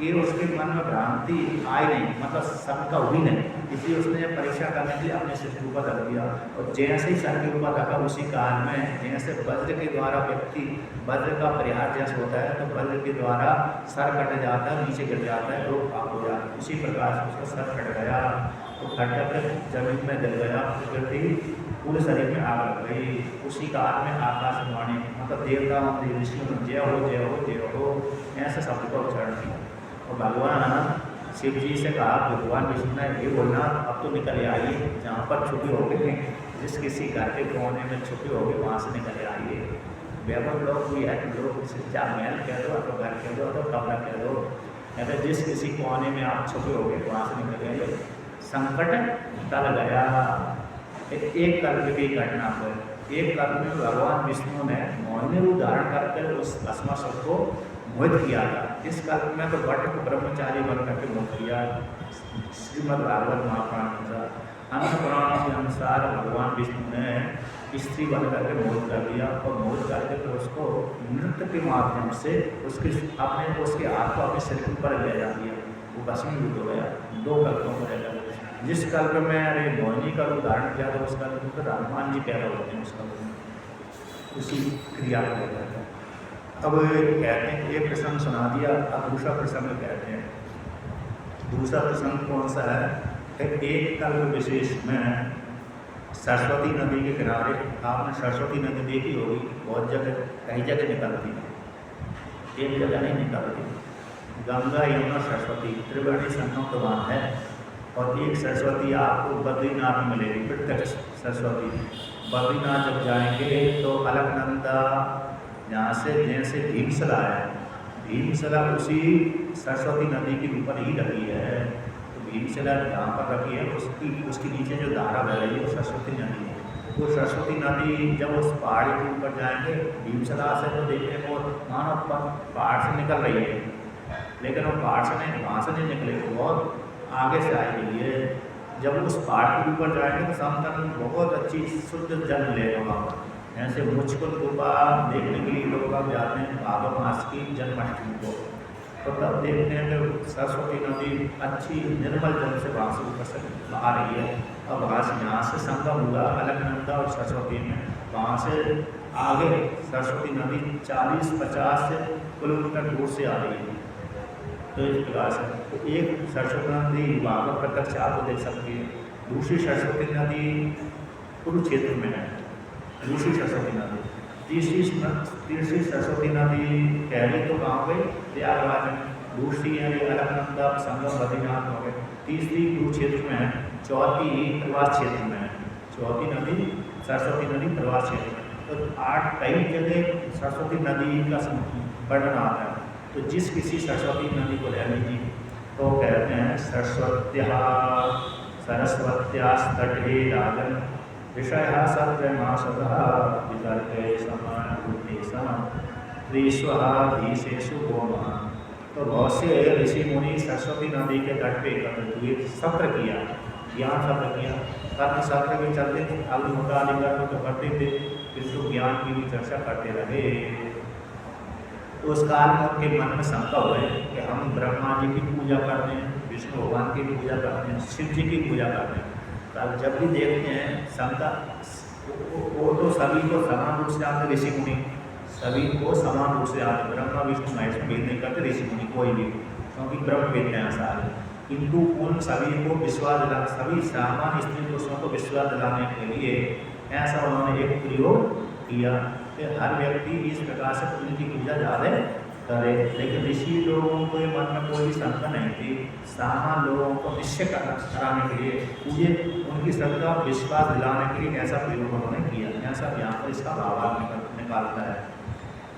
A: ये उसके मन में भ्रांति आई नहीं, मतलब शंका हुई नहीं, इसलिए उसने परीक्षा करने के लिए अपने सिर के ऊपर रख दिया। और जैसे ही सर के ऊपर रखा उसी काल में जैसे वज्र के द्वारा व्यक्ति वज्र का प्रहार जैसे होता है तो वज्र के द्वारा सर कट जाता है, नीचे गिर जाता है, लोग पाप हो जाता है। उसी प्रकार से उसका सर कट गया तो कट कर जमीन में गिर गया, प्रकृति पूरे शरीर में आग लग गई। उसी काल में आकाशवाणी मतलब देवताओं ऋषियों जय हो जय हो जय हो ऐसे शब्द का उच्चारण किया। और भगवान शिव जी से कहा, भगवान विष्णु ने ये बोलना अब तो निकल आइए, जहाँ पर छुपे हो गए जिस किसी घर के कोने में छुपे हो गए वहाँ से निकल आइए। व्यवहार लोग भी है कि लोग चाहे महल कह दो तो घर कह दो तो कमरा कह दो, कहते जिस किसी कोने में आप छुपे हो गए वहाँ से निकल आइए। संकट टल गया। एक कल्प की घटना पर एक कल्प में भगवान विष्णु ने मोहिनी रूप धारण करके उस भस्मासुर को मोहित किया था। इस कल्प में तो भट्ट को ब्रह्मचारी बन करके मोहित किया। श्रीमद् भागवत महापुराण अन्य पुराणों के अनुसार भगवान विष्णु ने स्त्री बन करके मोहित कर दिया और मोहित करके फिर उसको नृत्य के माध्यम से उसके हाथ को अपने शरीर पर ले जा दिया, वो भस्मीभूत हो गया। दो कल्पों में रह गया। जिस कल्प में अरे मोहिनी का उदाहरण किया था उस कल्प में हनुमान जी पैदा होते हैं उस कल्प में, उसी क्रिया को लेकर है। अब कहते हैं एक प्रसंग सुना दिया, अब दूसरा प्रसंग कहते हैं। दूसरा प्रसंग कौन सा है? एक कल्प विशेष में सरस्वती नदी के किनारे, आपने सरस्वती नदी देखी होगी, बहुत जगह कई जगह निकलती है, एक जगह नहीं निकलती। गंगा यमुना सरस्वती त्रिवेणी संगम तो वहाँ है। और एक सरस्वती आपको बद्रीनाथ में मिलेगी, प्रत्यक्ष सरस्वती। बद्रीनाथ जब जाएंगे तो अलकनंदा यहाँ से जैसे भीमशला है, भीमशला उसी सरस्वती नदी के ऊपर ही रखी है। तो भीमशला जहाँ पर रखी है उसके नीचे जो धारा बह रही है वो सरस्वती नदी है। वो सरस्वती नदी जब उस पहाड़ी के ऊपर जाएंगे भीमशला से तो देखने को मानो पहाड़ से निकल रही है, लेकिन वो पहाड़ से नहीं, वहाँ से नहीं निकलेगी, बहुत आगे से आई हुई है। जब उस पहाड़ के ऊपर जाएंगे तो समतल बहुत अच्छी शुद्ध जल मिलेगा वहाँ पर। ऐसे मुझको गुफा देखने के लिए लोग अब जाते हैं भादो मास की जन्माष्टमी को, तो तब देखते हैं कि सरस्वती नदी अच्छी निर्मल जल से वहाँ से ऊपर से आ रही है। अब वहाँ से यहाँ से संगम हुआ अलकनंदा और सरस्वती में, वहाँ से आगे सरस्वती नदी 40-50 किलोमीटर दूर से आ रही है। तो इस प्रकार से एक सरस्वती नदी वहाँ पर प्रत्यक्ष आपको देख सकती है, दूसरी सरस्वती नदी कुरुक्षेत्र में है, दूसरी सरस्वती नदी। तीसरी सरस्वती नदी पहली तो कहाँ गई? प्रयागराज में। दूसरी यानी अलकनंदा संगम बद्रीनाथ हो गए। तीसरी कुरुक्षेत्र में है। चौथी प्रवास क्षेत्र में है। चौथी नदी सरस्वती नदी प्रवास क्षेत्र में। तो 8 कई जगह सरस्वती नदी का वर्णन आता है। तो जिस किसी सरस्वती नदी को ले लीजिए तो कहते हैं सरस्वत्यास्तटे राजन विषय सत्यमासतः वितर्के समान बुद्धि सम त्रिस्वधीशेषु गोमः। तो बहुत से ऋषि मुनि सरस्वती नदी के तट पे एकत्रित हुए, सत्र किया, ज्ञान सत्र किया। कर्म सत्र भी चलते थे, अल्प मोटा अधिकार तो करते थे, किंतु ज्ञान की भी चर्चा करते रहे। तो उस काल में उनके मन में शंका हुए कि हम ब्रह्मा जी की पूजा करते हैं, विष्णु भगवान की पूजा करते हैं, शिव जी की पूजा करते हैं। तो जब भी देखते हैं शंका, वो तो सभी को समान रूप से आते, ऋषि मुनि सभी को समान रूप से आते, ब्रह्मा विष्णु महेश में भेद नहीं करते ऋषि मुनि कोई भी, क्योंकि ब्रह्म वेद हैं सारे। किंतु उन सभी को विश्वास दिला, सभी सामान्य स्त्री पुरुषों को विश्वास दिलाने के लिए ऐसा उन्होंने एक प्रयोग किया कि हर व्यक्ति इस प्रकार से उनकी पूजा ज़्यादा करे। लेकिन ऋषि लोगों को मन में कोई शंका नहीं थी, सामान्य लोगों को निश्चय कराने के लिए, पूजे उनकी श्रद्धा विश्वास दिलाने के लिए ऐसा प्रयोग उन्होंने किया। ऐसा यहाँ पर इसका भाव निकालता है।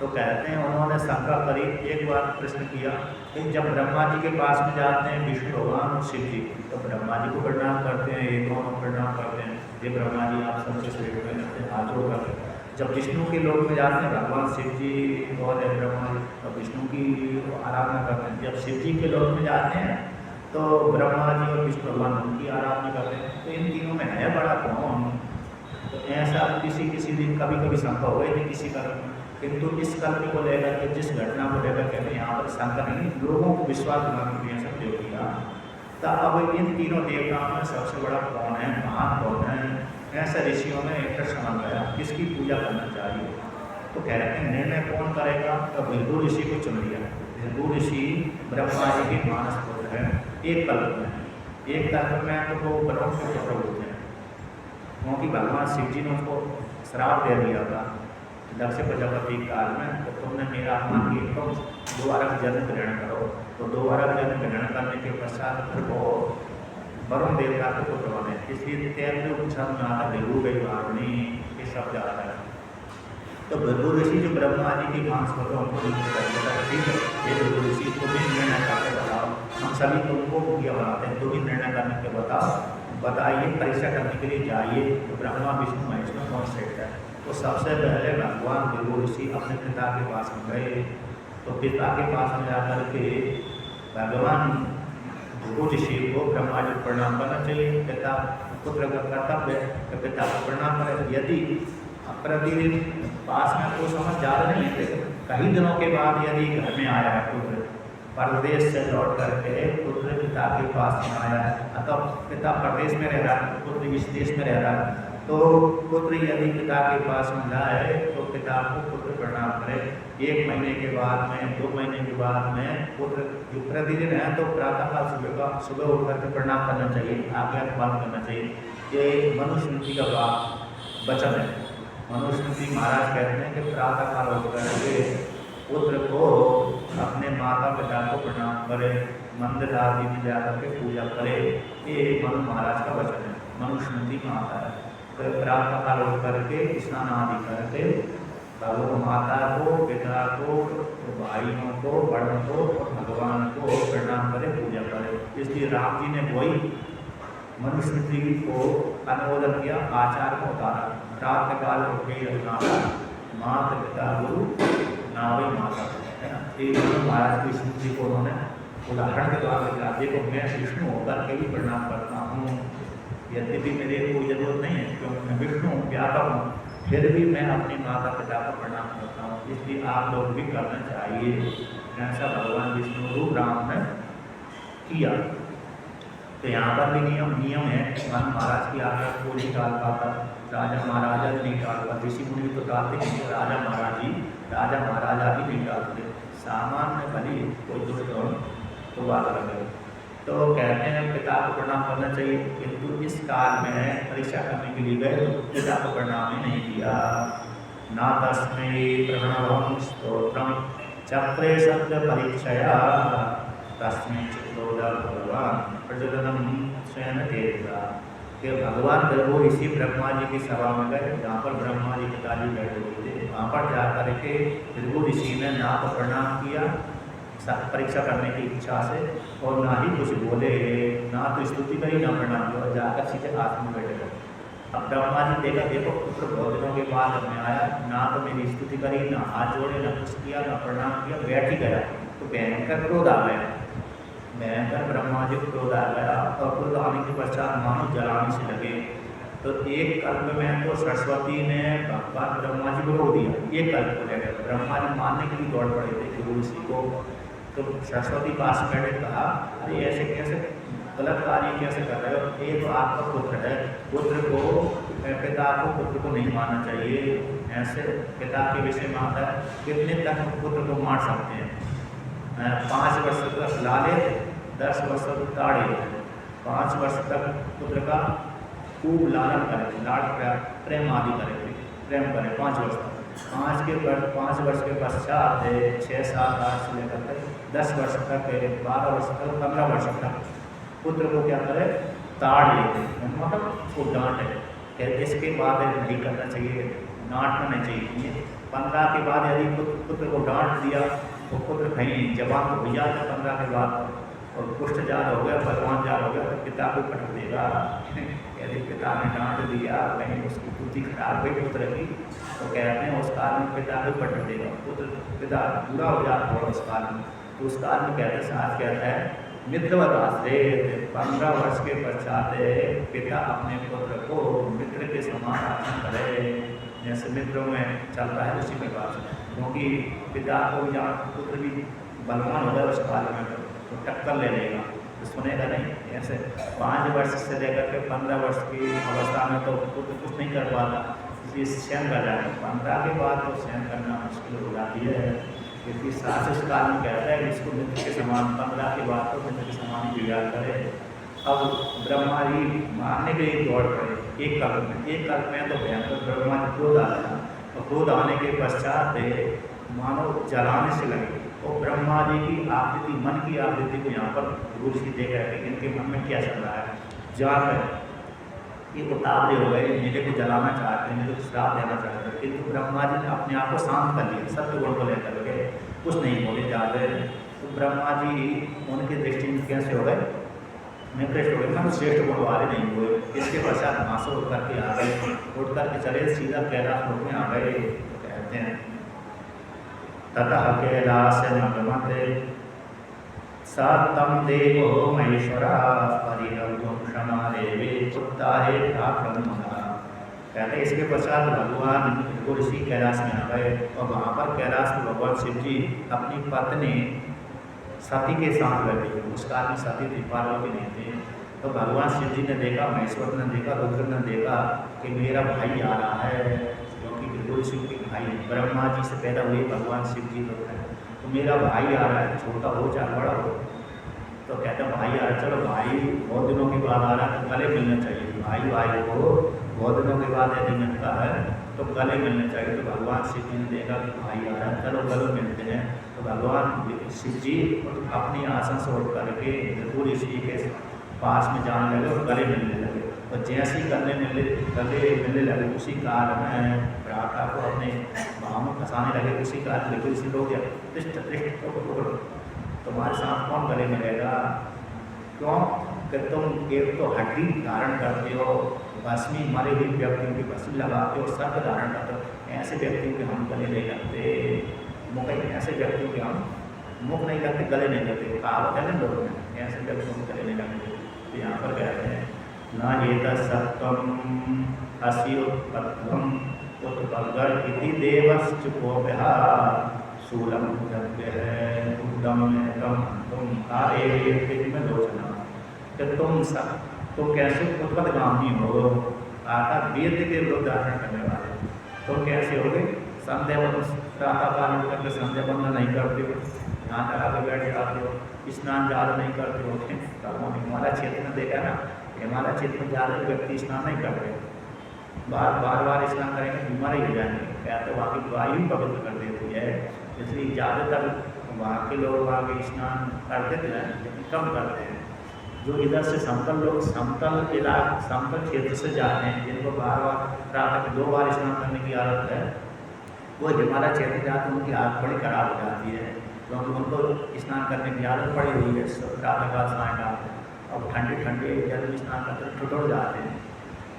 A: तो कहते हैं उन्होंने शंका करी, एक बार प्रश्न किया कि जब ब्रह्मा जी के पास में जाते हैं विष्णु भगवान और शिव जी, तो ब्रह्मा जी को प्रणाम करते हैं, ये दोनों प्रणाम करते हैं, ये ब्रह्मा जी आप सबसे श्रेष्ठ हैं, हाथ जोड़ करते हैं। जब विष्णु के लोक में जाते हैं भगवान शिव जी और ब्रह्मा जी, तो विष्णु की आराधना करते हैं। जब शिव जी के लोक में जाते हैं तो ब्रह्मा जी और विष्णु भगवान उनकी आराधना करते हैं। तो इन तीनों में है बड़ा कौन? तो ऐसा किसी दिन कभी कभी शंका हो गई थी किसी कर्म में, किंतु इस कर्म को लेकर के, जिस घटना को लेकर के यहाँ पर शंका नहीं, लोगों को विश्वास दिलाने के लिए ऐसा प्रयोग किया। तो अब इन तीनों देवताओं में सबसे बड़ा कौन है, महान कौन है? ऐसा ऋषियों में एक प्रश्न बन गया, किसकी पूजा करना चाहिए? तो कह रहे हैं निर्णय कौन करेगा? तो भृगु ऋषि को चुन लिया। भृगु ऋषि ब्रह्मा जी के मानस पुत्र है, एक कल्प में, एक कल्प में तो वो ब्रह्म के पुत्र होते हैं, क्योंकि भगवान शिव जी ने उसको श्राप दे दिया था दक्ष प्रजापति काल में, तो तुमने मेरा अपमान किया तो 2 अरब जन्म ग्रहण करो। तो 2 अरब जन्म ग्रहण करने के पश्चात फिर वो वरुण देवता के पुत्र बने। इसलिए 13वें उपछंद में आता भृगु गई वाणी, ये शब्द आता है। तो भृगु ऋषि जो ब्रह्मा जी की मांस होते हैं उनको ठीक है, ये भृगु ऋषि को भी निर्णय करके बताओ, हम सभी तुमको पूजा बनाते हैं, तो भी निर्णय करने के बताइए, परीक्षा करने के लिए जाइए तो ब्रह्मा विष्णु महेश में कौन श्रेष्ठ है। तो सबसे पहले भगवान भृगु ऋषि अपने पिता के पास में गए। तो पिता के पास में जाकर के भगवान भृगु ऋषि को ब्रह्मा जी प्रणाम करना चाहिए। पिता पुत्र का कर्तव्य है पिता को प्रणाम करें। यदि प्रतिदिन पास में तो समझ ज़्यादा नहीं है, कई दिनों के बाद यदि घर में आया है पुत्र, परदेश से लौट करके पुत्र पिता के पास में आया है, अतः पिता प्रदेश में रह रहा है, पुत्र इस देश में रह रहा है, तो पुत्र यदि पिता के पास में जाए तो पिता को पुत्र प्रणाम करे। 1 महीने के बाद में, 2 महीने के बाद में पुत्र जो प्रतिदिन है तो प्रातःकाल सुबह उठ करके प्रणाम करना चाहिए, आज्ञा का पालन करना चाहिए। ये मनुस्मृति का वचन है। मनुस्मृति महाराज कहते हैं कि प्रातःकाल उठ करके पुत्र को अपने माता पिता को प्रणाम करे, मंदिर आदि में जाकर के पूजा करे। ये मनु महाराज का वचन है, मनुस्मृति में आता है। तो प्रातःकाल उठ करके स्नान आदि करके भगवान माता को, पिता को, भाइयों को, बड़ों को और भगवान को प्रणाम करे, पूजा करे। इसलिए राम जी ने वही मनुस्मृति को अनुमोदन किया, आचार को उतारा। प्रातःकाल उठ के माता पिता गुरु नावई माता, है ना। ये महाराज की स्मृति को उन्होंने उदाहरण के द्वारा दिया। देखो मैं विष्णु होकर के भी प्रणाम करता हूँ, यद्यपि मेरे कोई जरूरत नहीं है क्योंकि मैं विष्णु हूँ, व्यापक हूँ, फिर भी मैं अपनी माता पिता को प्रणाम करता हूँ। इसलिए आप लोग भी करना चाहिए। ऐसा भगवान विष्णु रूप राम ने किया। तो यहाँ पर भी नियम है, मन महाराज की आज्ञा को नहीं टाल पाता, राजा महाराजा भी नहीं टाल पाते, ऋषि मुनि तो टालते नहीं, राजा महाराजा भी नहीं टालते। सामान्य भली कोई दुष्ट हो तो बात अलग है। तो कहते हैं पिता को प्रणाम करना चाहिए, किंतु इस काल में परीक्षा करने के लिए गए तो पिता को प्रणाम ही नहीं किया। ना तस्मै प्रणवं स्तोत्रम चक्रे शब्द परीक्षया तस्मै चित्तोदर भगवान प्रज्वलनम स्वयं तेजा। कि भगवान भृगु ऋषि ब्रह्मा जी की सभा में गए, जहाँ पर ब्रह्मा जी पिताजी बैठे हुए थे, वहाँ पर जाकर के भृगु ऋषि ने ना तो प्रणाम किया परीक्षा करने की इच्छा से, और ना ही कुछ बोले, ना तो स्तुति करी ना प्रणाम किया, और जाकर सीधे आसन में बैठे गए। अब ब्रह्मा जी देखा, देखो पुत्र बहुत दिनों के बाद मैं आया, ना तो मेरी स्तुति करी, ना हाथ जोड़े, ना कुछ किया, ना प्रणाम किया, बैठ ही गया। तो भयंकर क्रोध आ गया, भयंकर ब्रह्मा जी को क्रोध आ गया। और क्रोध आने के पश्चात मानो जलाने से लगे। तो एक कल्प में तो सरस्वती ने भगवान ब्रह्मा जी को रोक दिया, एक कल्प को लेकर ब्रह्मा जी मारने के लिए दौड़ पड़े थे गुरु ऋषि को। तो सरस्वती पास बैठे, कहा अरे ऐसे कैसे गलत कार्य कैसे कर रहे हो, ये तो आपका पुत्र है, पुत्र को पिता को पुत्र को नहीं मारना चाहिए, ऐसे पिता के विषय में आता है। कितने तक पुत्र को मार सकते हैं, 5 वर्ष तक लाले, 10 वर्ष तक ताड़े, 5 वर्ष तक पुत्र का खूब लालन करें, लाड प्रेम आदि करें, प्रेम करें 5 वर्ष तक। 5 वर्ष के पश्चात 6, 7, 8 से लेकर 10 वर्ष तक, 12 वर्ष तक, 15 वर्ष तक पुत्र को क्या करे, ताड़ लेते, मतलब उसको डांटे। इसके बाद नहीं करना चाहिए, डांटना नहीं चाहिए। 15 के बाद यदि पुत्र को डांट दिया तो पुत्र कहीं जवान तो हो जाता है 15 के बाद, और पुष्ट जाल हो गया, भगवान जाल हो गया, तो पिता को पटक देगा। यदि पिता ने डांट दिया, कहीं उसकी बुद्धि खराब हुई पुत्र की, तो कहते हैं उस काल में पिता को पटक देगा, पिता बुरा हो जाता है उस काल में। तो उस काल में कहते हैं, आज कहता है मित्रवत आश्रित, 15 वर्ष के पश्चात पिता अपने पुत्र को मित्र के समान आचरण करे, जैसे मित्रों में चलता है उसी प्रकार से। क्योंकि पिता को या पुत्र भी बलवान हो जाए उस काल में तो टक्कर ले लेगा, तो सुनेगा नहीं। ऐसे 5 वर्ष से लेकर के 15 वर्ष की अवस्था में तो पुत्र कुछ नहीं कर पाता, इसलिए सहन कर जाएगा। 15 के बाद तो सहन करना मुश्किल हो जाती है, क्योंकि सास इस काल में कहता है इसको मित्र के समान, 15 के बाद तो मित्र के समान ही विवाह करे। अब ब्रह्मा जी मारने के लिए दौड़ पड़े एक कल्प में तो भयंकर ब्रह्मा जी क्रोध आ गया, और क्रोध आने के पश्चात मानो जलाने से लगे। और ब्रह्मा जी की आकृति, मन की आकृति को यहाँ पर गुरु ऋषि देख रहे थे, इनके मन में क्या चल रहा है, जाकर ये उतावले हो गए, मेरे को जलाना चाहते हैं, मेरे को श्राप देना चाहते हैं। किंतु ब्रह्मा जी ने अपने आप को शांत कर लिया, सत्य गुण को लेकर के कुछ नहीं बोले ज़्यादा। तो ब्रह्मा जी उनके दृष्टि में कैसे हो गए, निकृष्ट हो गए, मतलब श्रेष्ठ गुण वाले नहीं हुए। इसके पश्चात वहाँ से उठ करके आ गए, उठ करके चले सीधा कैलाश लोक में आ गए। तो कहते हैं ततः कैलाश नगमते सतम देवो महेश्वरा परिहर्तुं क्षमादेवे उत्ताहे प्राक्रमणः। कहते इसके पश्चात भगवान ऋषि कैलाश में आ गए, और वहाँ पर कैलाश में भगवान शिव जी अपनी पत्नी सती के साथ बैठे। उस काल में सती थी, पार्वती नहीं थे। तो भगवान शिव जी ने देखा, महेश्वर ने देखा, रुद्र ने देखा कि मेरा भाई आ रहा है, क्योंकि गुरु शिव के भाई ब्रह्मा जी से पैदा हुए भगवान शिव जी लोग हैं। तो मेरा भाई आ रहा है, छोटा हो चाहे बड़ा हो। तो कहता भाई आ रहा, चलो भाई बहुत दिनों के बाद आ रहा है तो गले मिलना चाहिए। भाई को बहुत दिनों के बाद यदि मिलता है तो गले मिलना चाहिए। तो भगवान शिव जी ने देखा कि भाई आ रहा है, चलो गले मिलते हैं। तो भगवान शिव जी अपनी आसन से उठ करके गुरु ऋषि के पास में जाने लगे और गले मिलने लगे। और जैसे ही गले मिलने लगे उसी काल में प्राता को अपने भाव में फंसाने लगे। उसी काल में गुरु ऋषि लोग तुम्हारे साथ कौन गले मिलेगा, क्यों कि तुम एक तो हड्डी धारण करते हो, भस्मी मरे हुए व्यक्तियों की भस्मी लगाते हो, सर्प धारण करते हो। ऐसे व्यक्तियों के हम गले नहीं लगते, मुख ऐसे व्यक्तियों के हम मुख नहीं लगते, गले नहीं लगते। कहावत है ना लोगों में, ऐसे व्यक्तियों के गले नहीं लगते। तो यहाँ पर कहते हैं न ये सत्वम अस्योत्पत्तम उत्पलगढ़ इति देवश्चुकोभ्या शूलम द्रव्य है उद्दम तुम में लोचना। कि तुम कैसे उत्पत्तिगामी हो, अर्थात वेद के विरुद्ध धारण करने वाले। तुम कैसे हो गए, संध्या प्रातः काल में करके संध्या बंदन नहीं करते हो, यहाँ लगा के बैठ जाते हो, स्नान ज़्यादा नहीं करते हो। तो हिमालय क्षेत्र में देखा ना, हिमालय क्षेत्र में ज़्यादा व्यक्ति स्नान नहीं करते, बार स्नान करेंगे बीमारी हो जाएंगे। क्या तो वहाँ की वायु पवित्र कर देती है, इसलिए ज़्यादातर वहाँ के लोग वहाँ के स्नान करते थे लेकिन कम करते हैं। जो इधर से समतल क्षेत्र से जाते हैं, जिनको बार प्रातः में 2 बार स्नान करने की आदत है, वो हिमालय क्षेत्र जाते हैं, उनकी आदत बड़ी खराब हो जाती है, क्योंकि उनको स्नान करने की आदत पड़ी हुई है प्रातः काल सायकाल। अब ठंडे जल में स्नान करते ठुठुर जाते हैं।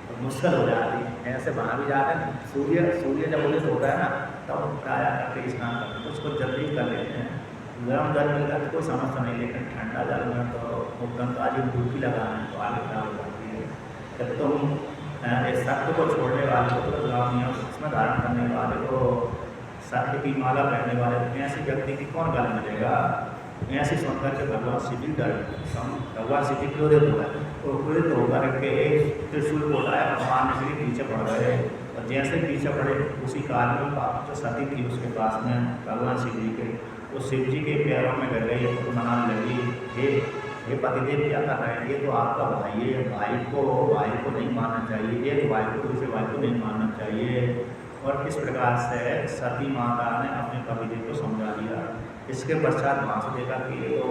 A: तो मुश्किल हो जाती है। ऐसे वहाँ भी जाते हैं, सूर्य जब उदित होता है ना तब प्राया करके स्नान करते हैं, तो उसको जल्दी कर लेते हैं। गर्म जल मिल जाए तो कोई समस्या नहीं, लेकिन ठंडा जल में तो गंगा जी डुबकी लगाना तो आगे खराब हो जाती है। जब तुम इस सत्य को छोड़ने वाले को, तो नियम उसमें धारण करने वाले को, सत्य की माला पहनने वाले ऐसे व्यक्ति की कौन गल मिलेगा। ऐसे सुनकर के भगवान शिव जी डर, भगवान शिव जी क्रोधित हो गए, तो क्रोधित होकर के त्रिशूल को उठाया, भगवान शिव जी पीछे पड़ गए। और जैसे पीछे पड़े उसी काल में जो सती थी उसके पास में भगवान शिव जी के, वो शिव जी के पैरों में गिर गई, तो मनाने लगी, हे पतिदेव क्या कर रहे हैं, ये तो आपका भाई है, भाई को नहीं मानना चाहिए, एक भाई को दूसरे भाई को नहीं मानना चाहिए। और इस प्रकार से सती माता ने अपने पतिदेव को समझा दिया। इसके पश्चात वहाँ से देखा कि ये तो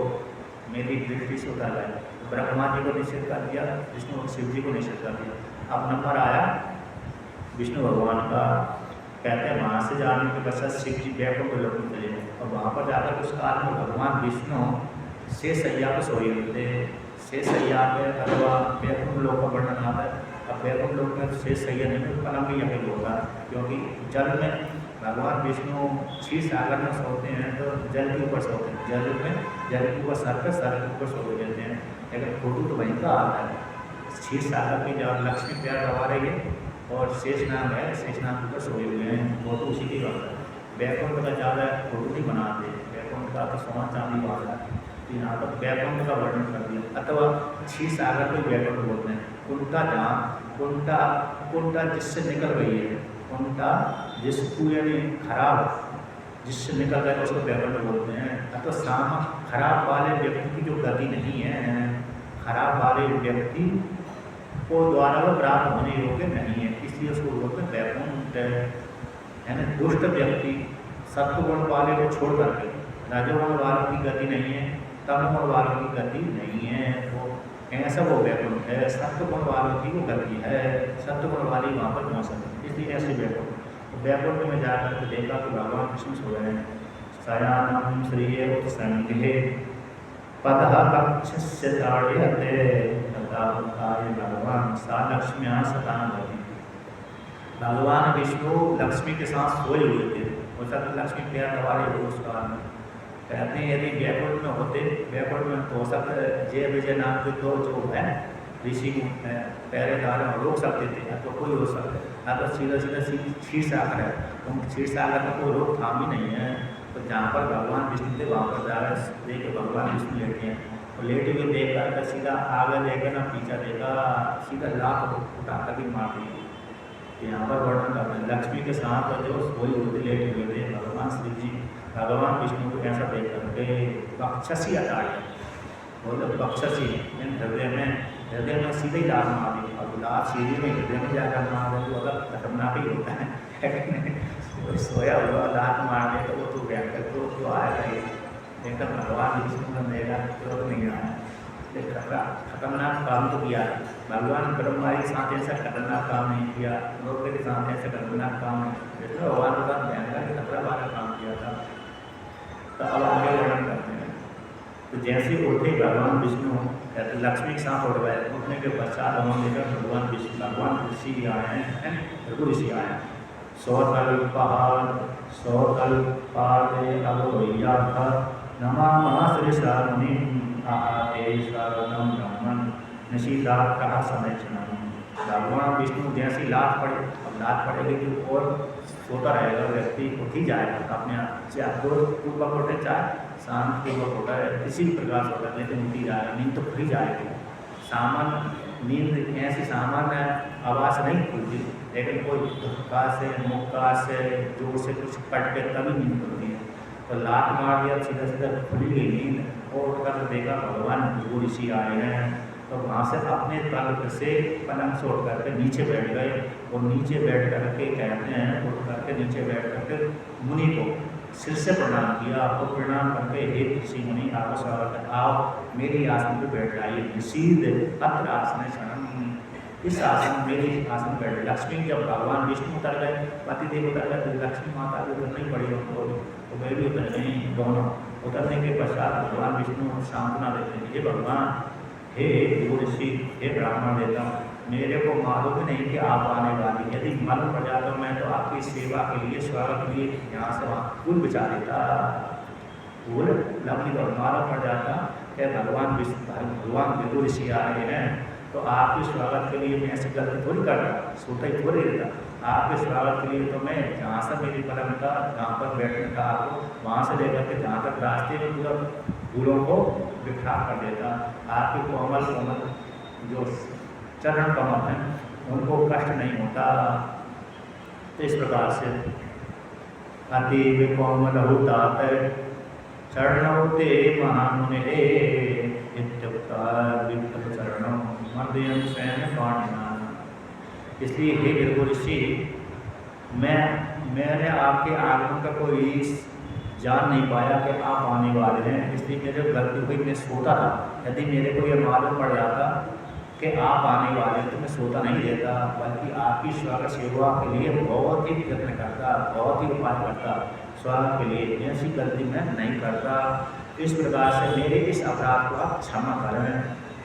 A: मेरी दृष्टि से उतर गए, ब्रह्मा जी को निषेध कर दिया, विष्णु और शिव जी को निषेध कर दिया। अब नंबर आया विष्णु भगवान का, कहते हैं वहाँ से जाने के पश्चात शिव जी बैकुंठ लोक में चले गए, और वहाँ पर जाकर उस काल में भगवान विष्णु शेषैया पर सोए हुए थे। शेषैया पे अथवा बैकुंठ लोक का वर्णन आता है। अब बैकुंठ लोक में शेषैया नहीं, पलंग भी यही होता है, क्योंकि जल में भगवान विष्णु क्षीर सागर में सोते हैं तो जल के ऊपर सोते हैं, जल के ऊपर सर के ऊपर सो देते हैं। लेकिन फोटो तो वहीं का आता है, क्षीर सागर की जब लक्ष्मी प्यार दबा रही है और शेषनाग है, शेषनाग के ऊपर सोए हुए हैं, फोटो उसी की बात है। बैकुंठ का ज़्यादा फोटो नहीं बनाते, बैकुंठ का तो सोना चांदी वाला है, यहाँ पर बैकुंठ का वर्णन कर दिया। अथवा क्षीर सागर को बैकुंठ बोलते हैं। कुंटा जहाँ कुंटा जिससे निकल गई है, कुंटा जिसको यानी खराब जिससे निकल गए उसको बैकुंठ बोलते हैं। अथवा खराब वाले व्यक्ति की जो गति नहीं है, खराब वाले व्यक्ति को द्वारा वो प्राप्त होने योग्य नहीं है, इसलिए उसको बोलते हैं बैकुंठ। यानी दुष्ट व्यक्ति सत्वगुण वाले को छोड़ करके, रजोगुण वालों की गति नहीं है, तमोगुण वालों की गति नहीं है, वो ऐसा वो बैकुंठ है। सत्वगुण वालों की वो गति है, सत्वगुण वाली वहाँ पर पहुँच सकती है, इसलिए ऐसे बैकुंठ। तो बैकुंठ में जाकर के देखा कि भगवान कृष्ण सो रहे हैं। शयानम श्रिये उत्संगे पदः कक्षस्य ताड़यते तथा भगवान सा लक्ष्म्या सतांगति। भगवान विष्णु लक्ष्मी के साथ सोए हुए थे, हो सकता लक्ष्मी प्यार दबारे हो उस काल में। कहते हैं यदि बैकुंठ में होते, बैकुंठ में तो हो सकता जय विजय नाम के दो जो है ऋषि पहरेदार रोक सकते थे, या तो कोई हो सकता है, तो सीधा क्षीर सागर है, तो क्षीर सागर में कोई रोकथाम ही नहीं है। तो जहाँ पर भगवान विष्णु थे वहाँ पर जा रहे देखे भगवान विष्णु लेटे हैं, और लेटे हुए देख कर सीधा आगे देखे ना पीछा देखा, सीधा लाख उठा कर भी मार दी। यहाँ पर वर्णन करते हैं लक्ष्मी के साथ जो सोई हुए लेटे हुए थे भगवान श्री जी, भगवान विष्णु को ऐसा देख करके बक्षसी अटाई, बोले बक्षसी हृदय में सीधे ही लात मार दी। और लात सीधे में हृदय में जाकर मार दे तो अगर खतरनाक ही होता है। सोया हुआ लात मार दे तो वो तो व्याख्या तो आएगा ही, लेकिन भगवान विष्णु का मेरा क्रोध नहीं आया, खतरनाक काम तो किया है। भगवान ब्रह्मा के साथ ऐसा खतरनाक काम नहीं किया, लोग के साथ ऐसा खतरनाक काम नहीं, भगवान के साथ भयंकर खतरा वाला काम किया था। तो अब आगे वर्णन करते हैं। तो जैसे उठे भगवान विष्णु लक्ष्मी के साथ उठ गए, उठने के पश्चात हम लेकर भगवान ऋषि आए हैं, रघु ऋषि आए हैं। सौतल पहाड़ अवैया था नमामः श्री शारुणिं आते शारणं ब्रह्मन् निशीदात्तः समेक्षणम्। भगवान विष्णु जैसी लात पड़े, अब लात पड़ेगी तो और सोता रहेगा व्यक्ति, उठ ही जाएगा अपने आप, चाहे पूर्वक उठे चाहे शांत पूर्वक उठा है, किसी भी प्रकार से उठा, लेकिन उठी जाएगा, नींद तो खुल जाएगी। सामान्य नींद ऐसी सामान्य आवाज़ नहीं खुलती, लेकिन कोई धक्का से मुक्का से जोर से कुछ कट के तभी नींद खुलती है। तो लात मार दिया, सीधा खुली गई नींद, और उठकर देखा भगवान गुरु ऋषि आए हैं। तो वहाँ से अपने तल्प से पलंग से उठ करके नीचे बैठ गए, और नीचे बैठ करके कहते हैं उठ करके नीचे बैठ करके मुनि को सिर से प्रणाम किया, और प्रणाम करके हे ऋषि मुनि आपको स्वागत है, आप मेरी आसन पर बैठ जाइए। निषीद अत्र आसन शरणम, इस आसन मेरी आसन बैठ। लक्ष्मी जब भगवान विष्णु उतर गए, पतिदेव उतर गए, तो लक्ष्मी माता भी उतरनी पड़ी उनको, तो वे भी उतर गई दोनों। उतरने के पश्चात भगवान विष्णु सांत्वना देते हैं, हे भगवान हे ऋषि, हे ब्राह्मण देवता, मेरे को मालूम ही नहीं कि आप आने वाली। यदि मालूम पड़ जाता मैं तो आपकी सेवा के लिए, स्वागत के लिए यहाँ से वहाँ फूल बिछा देता। फूल लकड़ी पर मालूम पड़ जाता कि भगवान विदुर ऋषि आ रहे हैं, तो आपके स्वागत के लिए मैं ऐसी गलती थोड़ी करता, सोता ही थोड़ी रहता। आपके स्वागत के लिए तो मैं जहाँ से मेरी पलंग था, जहाँ पर बैठने का आपको, वहाँ से लेकर के जहाँ तक रास्ते में पूरा फूलों को बिखरा कर देता। आपके कोमल कोमल जो चरण कमल हैं उनको कष्ट नहीं होता। तो इस प्रकार से अति कोमल होता चरणों ते महामुने चरणों मर्दयन स्वयं पाणिना। इसलिए हे भृगु ऋषि, मैंने आपके आगमन का कोई जान नहीं पाया कि आप आने वाले हैं, इसलिए मेरे गलती हुई, मैं सोता था। यदि मेरे को ये मालूम पड़ जाता कि आप आने वाले हैं तो मैं सोता नहीं देता, बल्कि आपकी स्वागत सेवा के लिए बहुत ही यत्न करता, बहुत ही उपाय करता स्वागत के लिए। ऐसी गलती मैं नहीं करता। इस प्रकार से मेरे इस अपराध को आप क्षमा करें।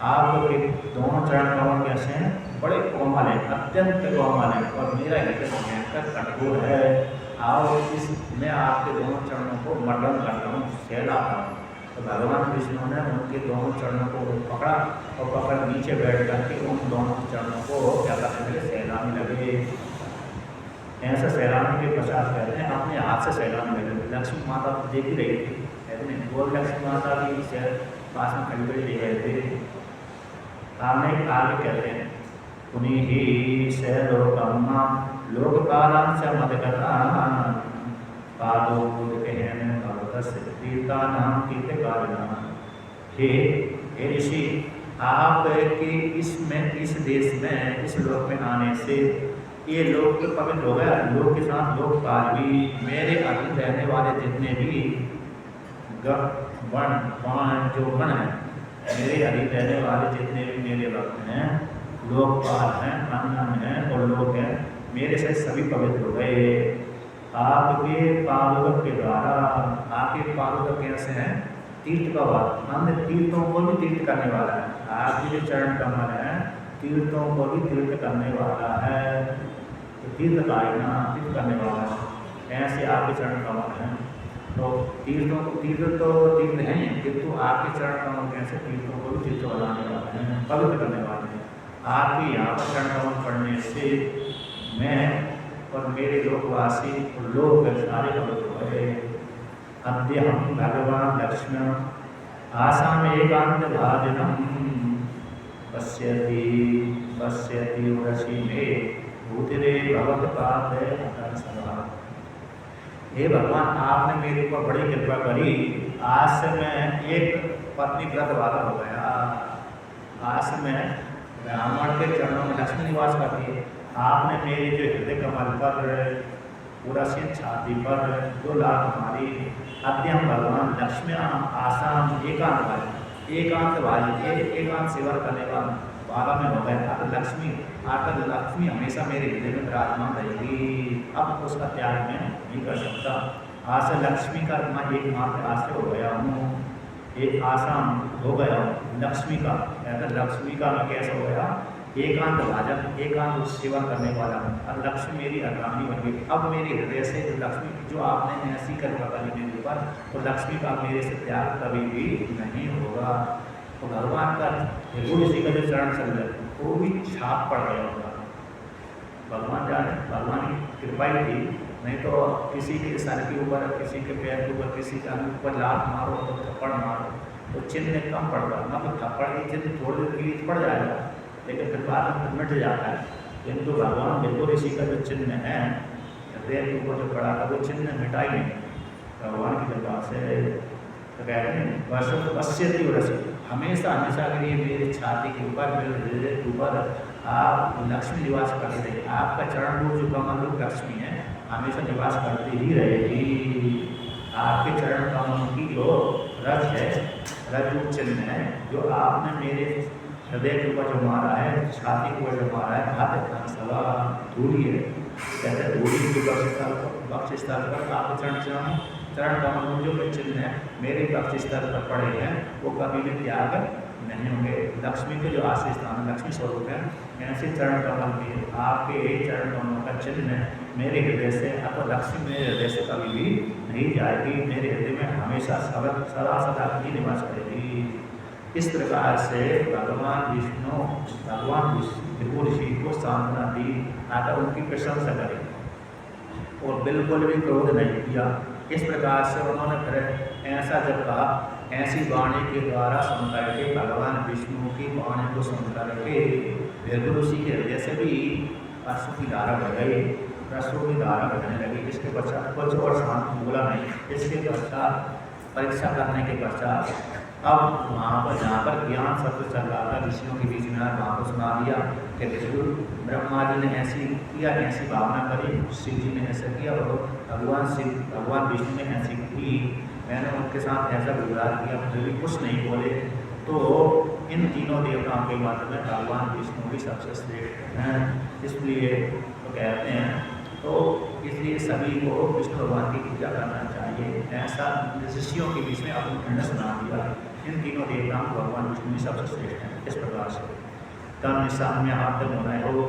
A: आपके दोनों चरण कमल कैसे हैं? बड़े कोमल हैं, अत्यंत कोमल हैं, और मेरा हृदय भयंकर कठोर है। आओ मैं आपके दोनों चरणों को मर्दन करता हूँ, सहलाता हूँ। तो भगवान विष्णु ने उनके दोनों चरणों को पकड़ा और पकड़ नीचे बैठ करके उन दोनों चरणों को क्या करने लगे? सहलाने लगे। ऐसा सहलाने के पश्चात कहते हैं अपने हाथ से सहलाने लगे। लक्ष्मी माता देख ही रही थी, कहते हैं गोल लक्ष्मी माता भी पास में खड़ी खड़ी ले गए थे। आगे कहते हैं उन्हीं ही से लोकम्मा लोकपालन से मदगता हे ऋषि, आपके इस देश में, इस लोक में आने से ये लोक पवित्र हो गया। लोक के साथ लोकपाल भी, मेरे अधीन रहने वाले जितने भी जो गण हैं, मेरे अधीन रहने वाले जितने भी मेरे भक्त हैं, लोकपाल हैं, अन्न हैं और लोक हैं, मेरे से सभी पवित्र हो गए। आपके पादुक के द्वारा, आपके पादुक कैसे हैं? तीर्थ का वाद, अन्य तीर्थों को भी तीर्थ करने वाला है। आपके जो चरण कमल है तीर्थों को भी तीर्थ करने वाला है। तो तीर्थ करने वाला है, ऐसे आपके चरण कमल हैं। तो तीर्थ हैं, किंतु आपके चरण कमल कैसे तीर्थों को भी तीर्थ बनाने वाले हैं, पवित्र करने वाले हैं। आपके यहाँ पर चरण कमल पढ़ने से मैं और मेरे लोकवासी लोग सारे पवित्र हो गए। अद्य हम भगवान लक्ष्मण आसाम एकांत भाजनम पश्यति उर्वशी में भूतिरे भगवत पाप है। हे भगवान, आपने मेरे ऊपर बड़ी कृपा करी। आज से मैं एक पत्नी व्रत वाला हो गया। आज से मैं ब्राह्मण के चरणों में लक्ष्मी निवास करती है। आपने मेरे जो हृदय कमल पर, पूरा सिर छाती पर 2 लाख हमारी अद्यम भगवान लक्ष्मी आसाम एकांत सेवा करने वाला में हो गया। आकर लक्ष्मी हमेशा मेरे हृदय में विराजमान रहेगी। अब उसका त्याग मैं नहीं कर सकता। आज से लक्ष्मी का मैं एकमात्र आश्रय हो गया हूँ, एक आसाम हो गया हूँ लक्ष्मी का। अगर लक्ष्मी का मैं कैसे हो गया? एकांत भाजन, एकांत सेवा करने वाला हूँ। और लक्ष्मी मेरी अर्धांगिनी बन गई। अब मेरे हृदय से जो आपने ऐसी कृपा करी मेरे ऊपर, तो लक्ष्मी का मेरे से त्याग कभी भी नहीं होगा। तो भगवान का भृगु ऋषि का जो चरण चल रहा है वो भी छाप पड़ गया होगा। भगवान जाने, भगवान की कृपा ही थी, नहीं तो किसी के सर के ऊपर, किसी के पैर के ऊपर, किसी के ऊपर लात मारो तो थप्पड़ मारो तो चिन्ह कम पड़ता। मतलब थप्पड़ की चिन्ह थोड़ी देर के लिए पड़ जाएगा, लेकिन फिर बाद में मिट जाता है। किंतु भगवान भृगु ऋषि का जो चिन्ह है हृदय के ऊपर जो पड़ा था, वो चिन्ह मिटाई नहीं भगवान की कृपा से। तो कहते हैं पश्यति उर्वशी, हमेशा के लिए मेरे छाती के ऊपर, मेरे हृदय के ऊपर आप लक्ष्मी निवास करते रहे। आपका चरण रूप जो कमल रूप लक्ष्मी है हमेशा निवास करती ही रहेगी। आपके चरण कमल की जो रज है, रज रूप चिन्ह है, जो आपने मेरे हृदय के ऊपर जो मारा है, छाती के ऊपर जो मारा है, हाथ सवा धूली है। कहते हैं धूली के बक्ष स्थल पर आपके चरण कमल जो चिन्ह है मेरे बक्ष स्थल पर पड़े हैं, वो कभी भी त्याग नहीं होंगे। लक्ष्मी के जो आश्रय स्थान लक्ष्मी स्वरूप है, ऐसे चरण कमल के आपके चरण कमलों का चिन्ह मेरे हृदय से अथवा लक्ष्मी मेरे हृदय से कभी भी नहीं जाएगी, मेरे हृदय में हमेशा सदा सदा की निवास करेगी। इस प्रकार से भगवान विष्णु भगवान विभु ऋषि को सांत्वना दी, आकर उनकी प्रशंसा करी और बिल्कुल भी क्रोध नहीं किया। इस प्रकार से उन्होंने फिर ऐसा जब कहा, ऐसी वाणी के द्वारा सुन करके भगवान विष्णु की वाणी को सुन करके भृगु ऋषि के हृदय से भी अश्रु की धारा बह गई, अश्रु की धारा बहने लगी। इसके पश्चात कुछ और शांत बोला नहीं। इसके पश्चात परीक्षा करने के पश्चात अब वहाँ पर जहाँ पर ज्ञान सत्र चल रहा था ऋषियों के बीच में, वहाँ को सुना दिया कि ब्रह्मा जी ने ऐसी किया, ऐसी भावना करी, शिव जी ने ऐसा किया और भगवान विष्णु ने ऐसी की, मैंने उनके साथ ऐसा व्यवहार किया, फिर भी कुछ नहीं बोले। तो इन तीनों देवताओं के मध्य में भगवान विष्णु भी सबसे श्रेष्ठ हैं, इसलिए तो कहते हैं। तो इसलिए सभी को विष्णु भगवान की पूजा करना चाहिए, ऐसा ऋषियों के बीच में अपने सुना दिया। इन तीनों देवताओं को भगवान विष्णु सबसे श्रेष्ठ हैं। इस प्रकार से तम साम्य हाथ मुनय हो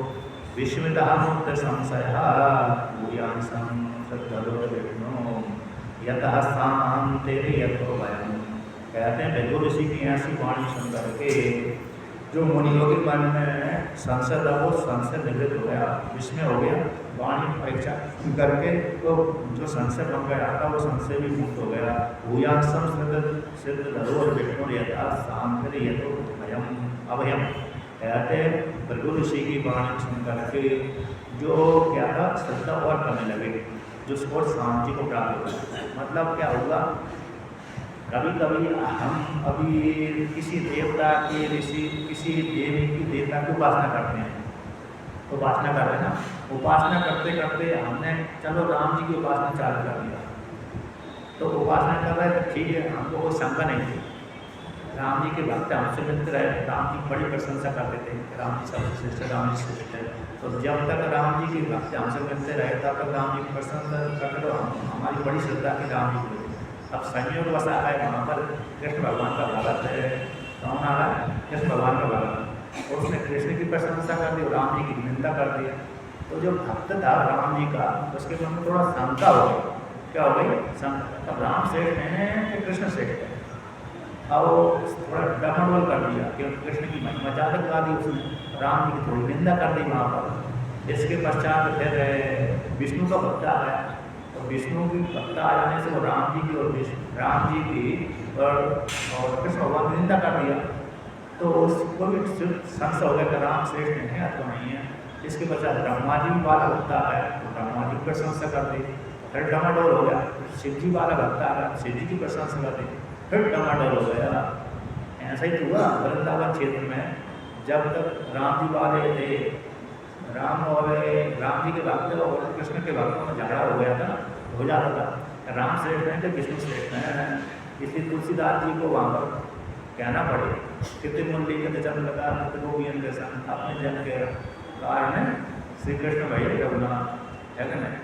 A: विस्मिता मुक्त संशय भूयान संसदो विष्णु यतः शांति यतो भयम्। कहते हैं भृगु ऋषि की ऐसी वाणी सुन करके जो मुनियों के मन में संशय था वो संशय निवृत्त हो गया, विस्मय हो गया। वाणी परीक्षा करके तो जो संशय बन गया था वो संशय भी मुक्त हो गया। भूयान सिद्ध धरो विष्णु यथा शांति यतो भयम् अभयम्। कहते भृगु ऋषि की वाणी सुन करके जो क्या था श्रद्धा और करने लगे, जो और शांति को प्राप्त हो। मतलब क्या होगा, कभी कभी हम अभी किसी देवता के ऋषि किसी देवी की देवता की उपासना करते हैं, उपासना कर रहे हैं ना, उपासना करते करते हमने चलो राम जी की उपासना चालू कर दिया, तो उपासना कर रहे तो ठीक है, हमको कोई शंका नहीं थी। राम जी के भक्त हमसे मिलते रहे, राम जी बड़ी प्रशंसा करते थे, राम जी सबसे श्रेष्ठ है, राम जी श्रेष्ठ है। तो जब तक राम जी के भक्त हमसे मिलते रहे तब तक राम जी की प्रशंसा करते, तो हमारी बड़ी श्रद्धा की राम जी को। अब संयोग बस आ है, वहाँ पर कृष्ण भगवान का भगत है, कौन आ रहा है, कृष्ण भगवान का भगत, और उसने कृष्ण की प्रशंसा कर दी और राम जी की निंदा कर दिया। तो जो भक्त था राम जी का, उसके मन में थोड़ा शंका हो गई। क्या हो गई? शंका। अब राम श्रेष्ठ है कि कृष्ण श्रेष्ठ है? और थोड़ा डमाडोल कर दिया क्योंकि कृष्ण की महिमा ज़्यादा गा दी उसने, राम जी की थोड़ी निंदा कर दी वहाँ पर। इसके पश्चात फिर विष्णु का भक्त आया, तो विष्णु की भक्त आ जाने से वो राम जी की और कृष्ण भगवान की निंदा कर दिया। तो उसको भी संशय हो गया कि राम श्रेष्ठ है अथवा नहीं है। इसके पश्चात ब्रह्मा जी वाला भक्त आया, तो ब्रह्मा जी की प्रशंसा कर दी, फिर डमाडोल हो गया। शिव जी वाला भक्त आया, शिव जी की प्रशंसा कर दी, फिर डमाडोल हो गया। ऐसा ही हुआ वृंदावन क्षेत्र में, जब तक राम जी वाले थे, राम जी के भक्त और कृष्ण के भक्तों में झगड़ा हो गया था, हो जाता था राम श्रेष्ठ है कि विष्णु श्रेष्ठ है। इसलिए तुलसीदास जी को वहाँ पर कहना पड़े, कितने मुंडी के जन्म लगा कितने गोवियन के संग अपने जन्म के कारण श्री कृष्ण भाई रघुनाथ है कि नहीं।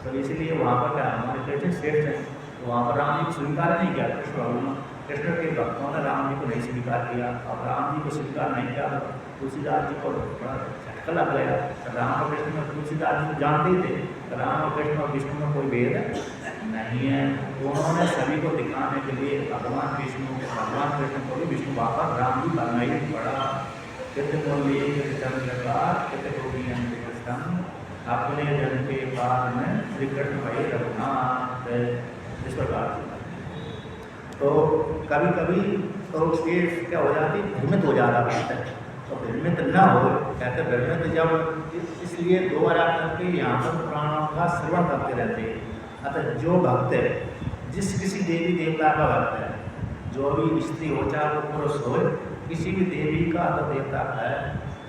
A: तो इसीलिए वहाँ पर क्या हमारे कृष्ण श्रेष्ठ है, तो वहाँ पर राम जी को स्वीकार नहीं किया। कृष्ण के भक्तों ने राम जी को नहीं स्वीकार किया, और राम जी को स्वीकार नहीं किया तो तुलसीदास जी को बड़ा झटका लग गया। राम और कृष्ण में तुलसीदास जी जानते ही थे राम और कृष्ण और विष्णु में कोई भेद नहीं है। तो उन्होंने सभी को दिखाने के लिए भगवान कृष्ण को भी विष्णु बाबा राम जी बनना ही पड़ा। कितने बोलिए कितने अपने जन के पास में श्री कृष्ण भाई रघुनाथ, इस प्रकार से। तो कभी कभी तो ये क्या हो जाती, भ्रमित हो जाता बात है। तो भ्रमित न हो, कहते भ्रमित जब इसलिए दोबारा करके यहाँ पर पुराणों का श्रवण करते रहते हैं। अतः जो भक्त है, जिस किसी देवी देवता का भक्त है, जो भी स्त्री हो चाहे वो पुरुष हो, किसी भी देवी का अथवा देवता का है,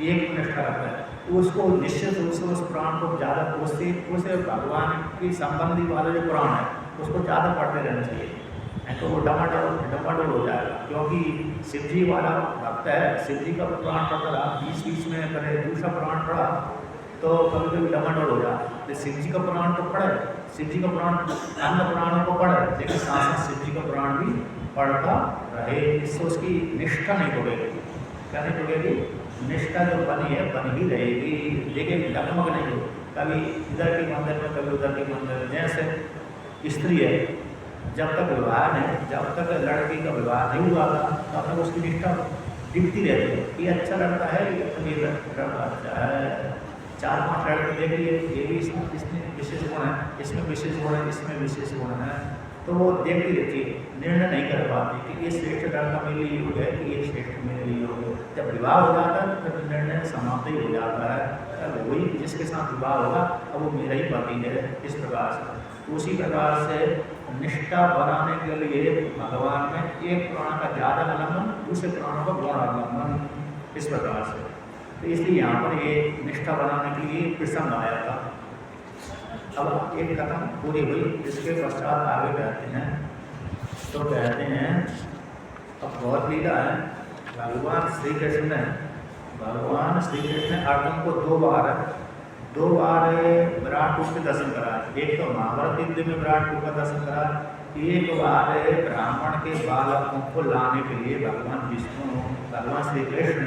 A: एक निष्ठा रखता है, तो उसको निश्चित रूप से उस पुराण को ज़्यादा उसे भगवान की संबंधी वाले जो पुराण है उसको ज़्यादा पढ़ते रहना चाहिए, तो वो डमाडोल हो जाएगा। क्योंकि शिव जी वाला भक्त है, शिव जी का पुराण पढ़ता रहा, बीच में करे दूसरा पुराण पढ़ा तो कभी कभी डमाडोल हो जाए। तो शिव जी का पुराण तो पढ़े, शिव जी का पुराण अन्य पुराणों को पढ़े, लेकिन साथ साथ शिव जी का पुराण भी पढ़ता रहे, इससे उसकी निष्ठा नहीं टूटेगी। क्या नहीं टूटेगी? निष्ठा जो बनी है बन ही रहेगी, लेकिन डगमग नहीं हो, कभी इधर के मंदिर में कभी उधर के मंदिर में। जैसे स्त्री है, जब तक विवाह नहीं, जब तक लड़की का विवाह नहीं हुआ था तब तक उसकी निष्ठा दिखती रहती है, ये अच्छा लड़का है, ये लड़का अच्छा है। 4-5 लड़के देख लिए, ये भी इसमें विशेष गुण है, इसमें विशेष गुण है, इसमें विशेष गुण है, तो वो देखती रहती है, निर्णय नहीं कर पाती कि ये श्रेष्ठ लड़का मेरे लिए योग है कि ये श्रेष्ठ मेरे लिए योग है। जब विवाह हो जाता है तो फिर निर्णय समाप्त ही हो जाता है, अब वही जिसके साथ विवाह होगा अब वो मेरा ही पति है। इस प्रकार से, उसी प्रकार से निष्ठा बनाने के लिए भगवान में एक पुराण का ज़्यादा अवलंबन, दूसरे पुराणों का गौण अवलंबन, इस प्रकार से। तो इसलिए यहाँ पर ये निष्ठा बनाने के लिए प्रसंग आया था। अब एक कथन पूरी हुई, इसके पश्चात आगे कहते हैं, तो कहते हैं अब बहुत लीला है। भगवान श्री कृष्ण ने अर्जुन को 2 बार विराट रूप के दर्शन कराए। एक तो महाभारत युद्ध में विराट रूप का दर्शन कराया, एक बार ब्राह्मण के बालकों को लाने के लिए भगवान श्री कृष्ण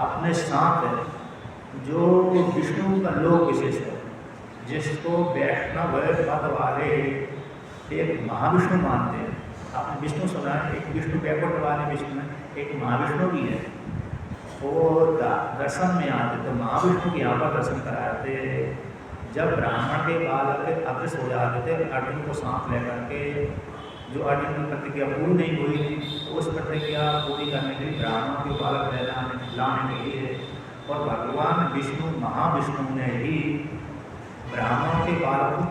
A: अपने साथ जो विष्णु का लोक विशेष है, जिसको वैष्णव पद वाले एक महाविष्णु मानते हैं। आपने विष्णु सुना है, एक विष्णु बैकुंठ वाले विष्णु है, एक महाविष्णु भी है, वो दर्शन में आते तो महाविष्णु के यहाँ पर दर्शन कराते। जब ब्राह्मण के बालक अदृश्य हो जाते थे, अर्जुन को साथ लेकर के, जो अर्जुन की प्रतिज्ञा पूरी नहीं हुई थी, तो उस प्रतिज्ञा पूरी करने के लिए ब्राह्मण के बालक लाने के लिए, और भगवान विष्णु महाविष्णु ने ही ब्राह्मणों के बालक को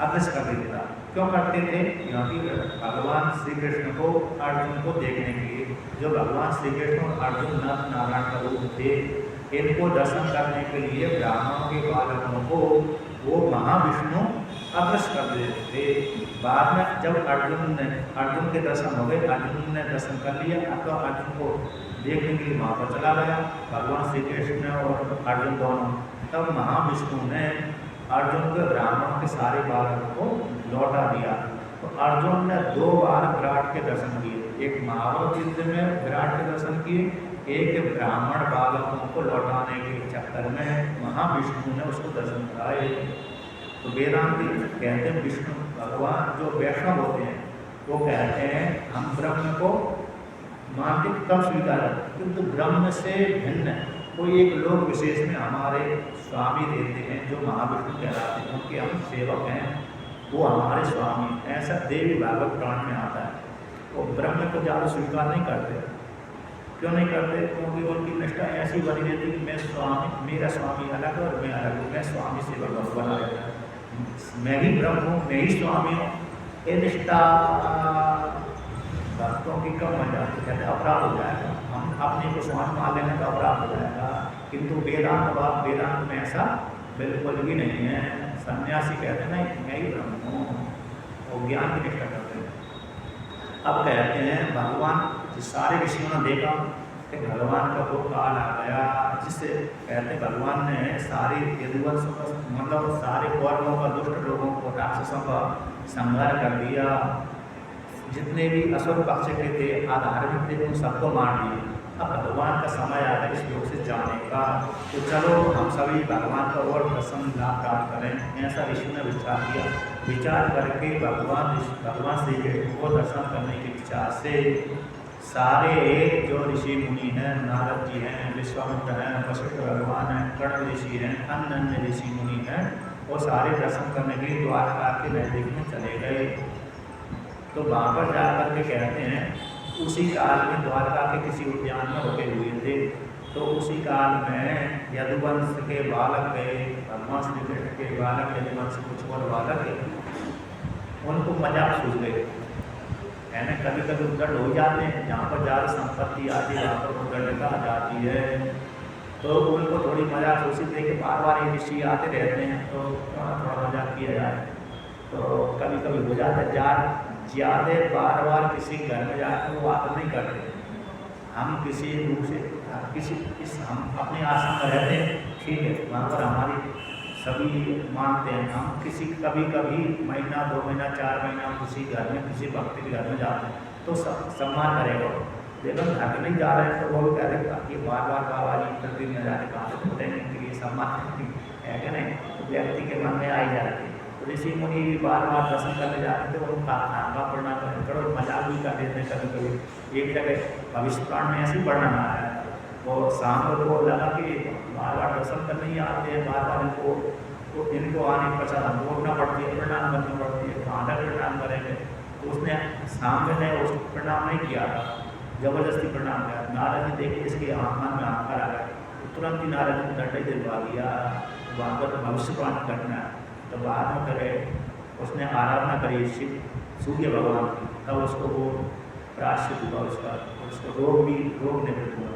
A: अदृश्य कर देता। क्यों करते थे? क्योंकि भगवान श्री कृष्ण को अर्जुन को देखने के लिए, जो भगवान श्री कृष्ण और अर्जुन नर नारायण का रूप थे, इनको दर्शन करने के लिए ब्राह्मणों के बालकों को वो महाविष्णु अदृश्य कर देते थे। बाद में जब अर्जुन के दर्शन हो गए, अर्जुन ने दर्शन कर लिया, तो अर्जुन को देखने के लिए वहाँ पर चला गया भगवान श्री कृष्ण और अर्जुन दोनों। तब महाविष्णु ने अर्जुन के ब्राह्मणों के सारे बालकों को लौटा दिया। तो अर्जुन ने 2 बार विराट के दर्शन किए, एक महाभारत युद्ध में विराट के दर्शन किए, एक ब्राह्मण बालकों को लौटाने के चक्कर में महाविष्णु ने उसको दर्शन कराए। तो वेदांती कहते हैं विष्णु भगवान जो वैष्णव होते हैं वो कहते हैं हम ब्रह्म को मानते तब स्वीकार करते, किंतु ब्रह्म से भिन्न कोई एक लोक विशेष में हमारे स्वामी देते हैं जो महाविष्णु कहलाते हैं, उनके हम सेवक हैं, वो हमारे स्वामी। ऐसा देवी भागवत पुराण में आता है। वो ब्रह्म को ज़्यादा स्वीकार नहीं करते। क्यों नहीं करते? क्योंकि उनकी निष्ठा ऐसी बनी रहती कि मैं स्वामी, मेरा स्वामी अलग है और मैं अलग हूँ, मैं स्वामी सेवक बना रहता है, मैं ही ब्रह्म हूँ, मैं ही स्वामी हूँ। ये निष्ठा भक्तों की कम बन जाती, कहते अपराध हो जाएगा, हम अपने को स्वामी मान लेने का अपराध हो जाएगा। किंतु वेदांत में ऐसा बिल्कुल भी नहीं है। सन्यासी कहते हैं नहीं मैं ही ब्रह्म हूँ, और ज्ञान की निष्ठा करते हैं। अब कहते हैं भगवान सारे ऋषियों ने देखा कि भगवान का वो काल आ गया, जिससे कहते भगवान ने सारे यदुवंशों का मतलब सारे कौरवों का, दुष्ट लोगों को, राक्षसों का संहार कर दिया। जितने भी असुर पक्ष के थे, अधार्मिक थे, उन सबको मार दिए। अब भगवान का समय आ गया इस लोक से जाने का, तो चलो हम सभी भगवान का और प्रसन्न लाभ प्राप्त करें। ऐसा ऋषि ने विचार किया। विचार करके भगवान श्री कृष्ण को दर्शन करने की इच्छा से सारे जो ऋषि मुनि हैं, नारद जी हैं, विश्वामित्र हैं, वशिष्ठ भगवान हैं, कर्ण ऋषि हैं, अन्य ऋषि मुनि हैं, वो सारे दर्शन करने के लिए द्वारका के नजदीक में चले गए। तो वहाँ पर जाकर के कहते हैं उसी काल में द्वारका के किसी उद्यान में रुके हुए थे। तो उसी काल में यदुवंश के बालक गए, भगवान श्री कृष्ण के बालक यदुवंश कुछ और बालक उनको मजाक सूझ गए। यानी कभी कभी उद्दंड हो जाते हैं, जहाँ पर ज़्यादा संपत्ति आती है वहाँ पर उद्दंडता आ जाती है। तो उनको थोड़ी मजाक सूझी थे कि बार बार ये ऋषि आते रहते हैं, तो थोड़ा मजाक किया जाए। तो कभी कभी हो जाता है ज़्यादा बार बार किसी घर में जाकर वो बात नहीं करते। हम किसी रूप से हम अपने आश्रम में रहते हैं, ठीक है, वहाँ पर हमारी सभी मानते हैं। हम कभी कभी महीना 2 महीना 4 महीना किसी घर में किसी भक्त के घर में जाते हैं, तो सम्मान करेगा। देखो घर नहीं जा रहे हैं तो वो भी कह रहे हैं कि बार बार बाबा जी प्रतिदिन न जाने कहाँ से बताएंगे कि ये सम्मान है क्या नहीं, तो व्यक्ति के मन में आ ही जाती है। तो ऋषि मुनि भी बार बार दर्शन करने जाते थे, उनका नाम प्रणाम करो, मजाक भी कर देते कभी कभी। एक जगह भविष्य पुराण में ऐसी वर्णन आया है, वो शाम को लगा कि बार बार दर्शन करने ही आते हैं, बार बार इनको आने के पश्चात हमको उठना पड़ती है, प्रणाम करनी पड़ती है, कहाँ तक प्रणाम करेंगे। तो उसने सामने ने उस प्रणाम नहीं किया था, जबरदस्ती प्रणाम किया। नारद जी देखे इसके आत्मा में आकार आ गया, तो तुरंत ही नारद जी दंडे दिलवा दिया। वहाँ पर भविष्य पुराण की घटना है। तो बाद में करे उसने आराधना करी शिव सूर्य भगवान की, तब उसको वो प्राश्चित हुआ, उसको रोग निवृत्त हुआ।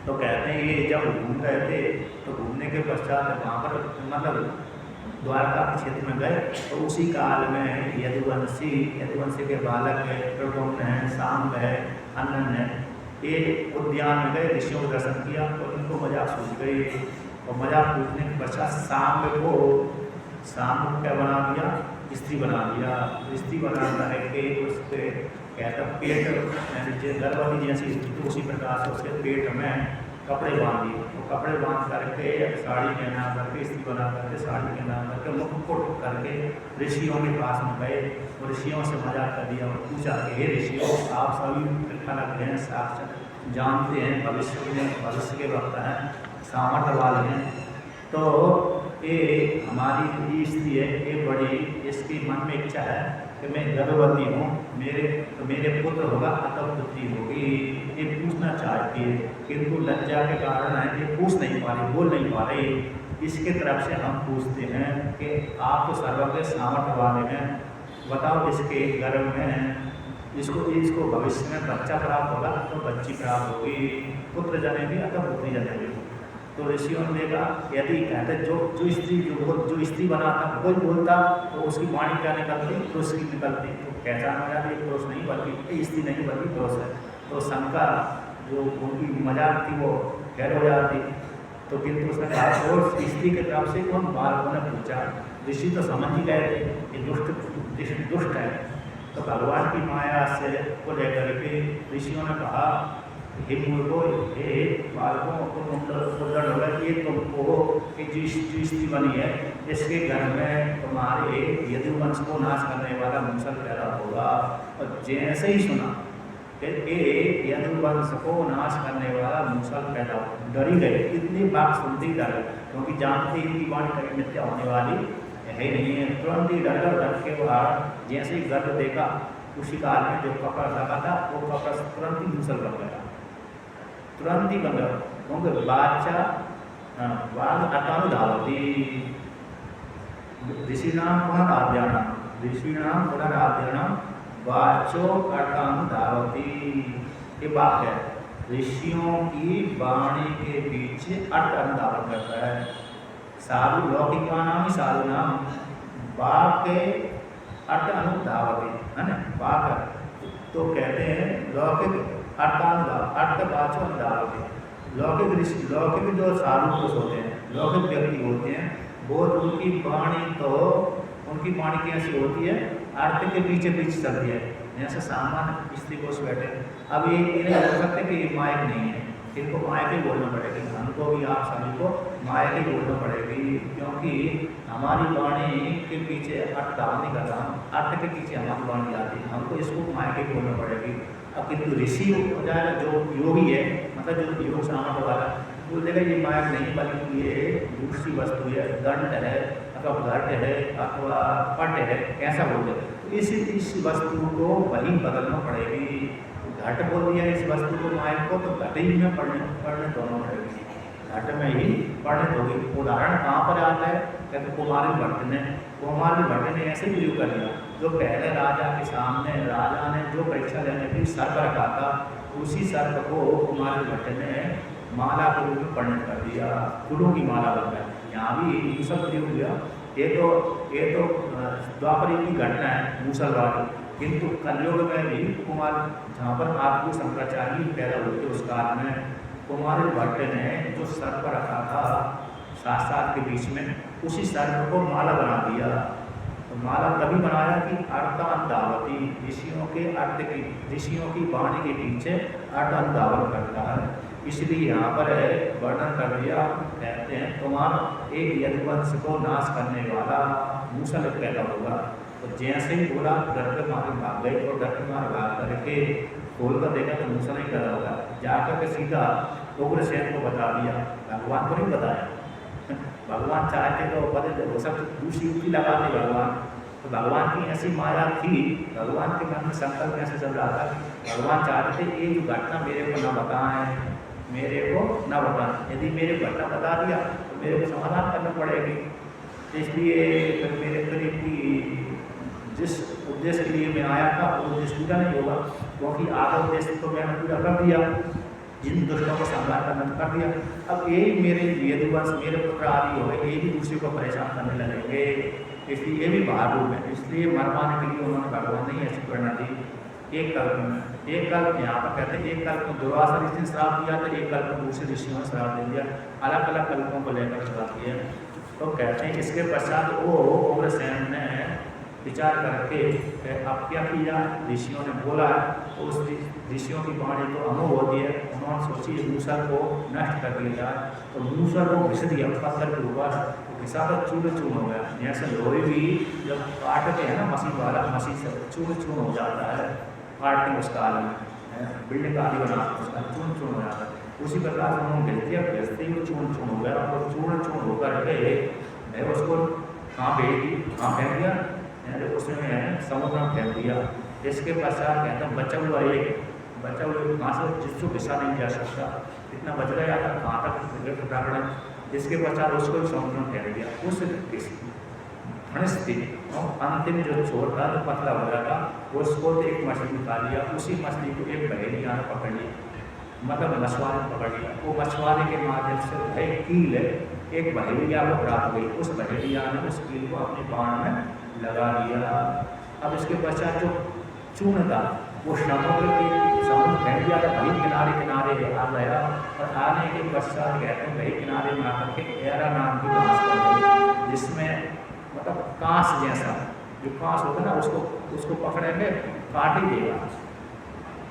A: तो कहते हैं ये जब घूम रहे थे तो घूमने के पश्चात वहाँ पर मतलब द्वारका के क्षेत्र में गए, तो उसी काल में यदुवंशी के बालक है, प्रद्युम्न है, सांब है, अनन्य है, ये उद्यान में गए, ऋषियों को दर्शन किया तो इनको मजाक सूझ गई। और मजाक सूझने के पश्चात सांब को क्या बना दिया, स्त्री बना दिया। स्त्री बनाना है कि उसके कहता पेट गर्भवती जैसी स्थिति, उसी प्रकार से उसके पेट में कपड़े बांध दिए। तो कपड़े बांध करके साड़ी पहना करके, स्त्री बना करके, साड़ी पहना करके, मुकुट करके ऋषियों के पास में गए और ऋषियों से मजाक कर दिया और पूछा कि हे ऋषियों, आप सभी खलक हैं, साक्षात जानते हैं, भविष्य के वक्त हैं, सामर्थ्य वाले हैं। तो ये हमारी स्त्री है, ये बड़ी, इसकी मन में इच्छा है कि मैं गर्भवती हूँ, मेरे पुत्र होगा, अतः पुत्री होगी। ये पूछना चाहती है किंतु लज्जा के कारण है ये पूछ नहीं पा रही, बोल नहीं पा रही। इसके तरफ से हम पूछते हैं कि आप तो सर्वज्ञ सामर्थ्य वाले हैं, बताओ इसके गर्भ में इसको भविष्य में बच्चा प्राप्त होगा तो बच्ची प्राप्त होगी, पुत्र जनेगी अथवा पुत्री जनेगी। तो ऋषियों ने देखा यदि कहते जो स्त्री बनाता वो बोलता तो उसकी वाणी क्या निकलती, पुरुष की निकलती। तो पहचान हो जाती पुरुष नहीं बल्कि स्त्री नहीं बल्कि पुरुष है। तो शंका जो उनकी मजाक थी वो खैर हो जाती। तो किंतु उसने कहा और स्त्री की तरफ से उन बालकों ने पूछा, ऋषि तो समझ ही गए थे ये दुष्ट है। तो भगवान की माया से को लेकर के ऋषियों ने कहा, हे मूर्खों, हे बालकों, ये तुमको जो स्त्री बनी है इसके घर में तुम्हारे यदुवंश को नाश करने वाला मूसल पैदा होगा। और जैसे ही सुना कि यदुवंश को नाश करने वाला मूसल पैदा हो, डरी गए। इतनी बात सुनते ही डर गए, क्योंकि जानते ही की वाणी कभी मिथ्या होने वाली है नहीं है। तुरंत ही डर के बाद जैसे ही गर्भ देखा, उसी काल में जो कपड़ा लगा था वो कपड़ा तुरंत ही मूसल बन गया, तुरंत ही बन गया। क्योंकि बाचा वाग अकानुधावती ऋषिणाम पुनराध्यानाम वाचो अकानुधावती। ये बात है, ऋषियों की वाणी के पीछे अर्थ अनुधावन करता है। साधु लौकिका नाम ही साधु नाम, वाक के अर्थ अनुधावती है ना, वाक तो कहते हैं लौकिक अर्थवाचो अनुधावती। लौकिक जो साधु पुरुष होते हैं, लौकिक व्यक्ति होते हैं, वो उनकी वाणी कैसी होती है, अर्थ के पीछे चलती है। जैसे सामान्य स्त्री पुरुष बैठे, अब ये नहीं हो सकते कि ये मायक नहीं है, इनको मायक ही बोलना पड़ेगी। हमको भी आप सभी को मायक ही बोलना पड़ेगी, क्योंकि हमारी वाणी के पीछे अर्थ धारण नहीं कर रहा, अर्थ के पीछे हमारी वाणी आती है, हमको इसको मायक ही बोलना पड़ेगी। अब किंतु ऋषि हो जाएगा जो योगी है, मतलब जो योग सामर्थ्य वाला, वो देगा ये मायक नहीं बल्कि ये दूसरी वस्तु है, दंड है अथवा घट है अथवा पट है, ऐसा बोल दे। तो इस वस्तु को वही बदलना पड़ेगी। घट बोल दिया इस वस्तु को, मायक को, तो घट ही में पढ़ने दोनों पड़ेगी, घट में ही पढ़ने होगी। उदाहरण कहाँ पर आता है, कहते कुमारी भट्ट ने ऐसे प्रयोग कर दिया। जो पहले राजा के सामने राजा ने जो परीक्षा लेने की सर्प रखा था, उसी सर्प को कुमारी भट्ट ने माला के रूप में परिणत कर दिया, फूलों की माला बन गया। यहाँ भी मूसल प्रयोग हुआ। ये तो द्वापर युग की घटना है मूसल वाली, किंतु कलयुग में भी कुमार, जहाँ पर आपको शंकराचार्य पैदा हुए थे उस काल में, कुमारी भट्ट ने जो सर्प रखा था शास्त्रार्थ के बीच में, उसी सर्प को माला बना दिया। तो माला तभी बनाया कि अर्थानुधावती, ऋषियों की वाणी के पीछे अर्थ अनुधावन करता है। इसलिए यहाँ पर वर्णन कर दिया, कहते हैं तुम्हारा एक यदुवंश को नाश करने वाला मूसल पैदा होगा। तो जैसे ही बोला डर के मारे भाग गए, और डर के मारे भाग करके खोल कर देखा तो मूसल ही पैदा होगा। जाकर के सीधा उग्रसेन को बता दिया, भगवान को नहीं बताया। भगवान चाहते तो बदल वो सब दूसरी युक्ति लगाते भगवान। तो भगवान की ऐसी माया थी, भगवान के मन में संकल्प ऐसे चल रहा था, भगवान चाहते थे ये जो घटना मेरे को न बताएं, मेरे को न बताएं। यदि मेरे को घटना बता दिया तो मेरे को समाधान करना पड़ेगी। इसलिए फिर मेरे करीब की जिस उद्देश्य के लिए मैं आया था वो उद्देश्य पूरा नहीं होगा, क्योंकि आधा उद्देश्य तो मैंने पूरा कर दिया, जिन दुष्टों को संहार करना कर दिया। अब यही मेरे यदुवंश, मेरे पुत्र आदि हो गए, ये भी दूसरे को परेशान करने लगेंगे, इसलिए ये भी बाहर रूप है। इसलिए मरवाने के लिए उन्होंने भगवान ने ऐसी प्रेरणा दी। एक कल्प में, एक कल्प यहाँ पर कहते हैं, एक कल्प में दुर्वासा ऋषि ने श्राप दिया था, एक कल्प में दूसरे ऋषियों ने श्राप दे दिया, अलग अलग कल्पों को लेकर श्राप दिया। तो कहते हैं इसके पश्चात वो उग्रसेन ने विचार करके अब क्या किया, ऋषियों ने बोला, तो उस ऋषियों की वाणी तो अमोघ होती है, उन्होंने सोची मूसल को नष्ट कर दिया जाए। तो मूसल को घिस दिया पत्थर के ऊपर, घिसा तो चूर चूर हो गया। जैसे लोहे भी जब काटते हैं ना मशीन वाला, मशीन से चूर चूर हो जाता है, काटते हैं उसका आलम बिल्डिंग का आदि बना उसका चूर चूर हो जाता है। उसी प्रकार उन्होंने घिस दिया, घिसते ही वो चूर चूर हो गया। और चूर चूर होकर के उसको कहाँ भेज दी, कहाँ फेंक दिया, उसने समुद्र में फेंक दिया। इसके पश्चात कहते हैं बचा हुआ कहाँ से जिसको घिसा नहीं जा सकता, इतना बच गया था कहाँ तक पकड़ा। जिसके पश्चात उसको समुद्र में फेंक दिया। उस धनुष थी और अंतिम जो छोर था जो पतला हो रहा था, उसको तो एक मछली निकाल लिया, उसी मछली को एक बहेलिया ने पकड़ लिया, मतलब मछुआरे ने पकड़ लिया। वो मछुआरे के माध्यम से एक कील एक बहेलिया को प्राप्त हुई, उस बहेलिया ने उस कील को अपने बाण में लगा दिया। अब इसके पश्चात जो चूर्ण था वो समुद्र फेंक दिया था, वही किनारे किनारे आ गया। और आने के पश्चात कहते हैं वही किनारे में आकर के एरा नाम की घास पड़ गई, जिसमें मतलब कांस जैसा, जो कांस होता है ना उसको पकड़ेंगे काट ही देगा,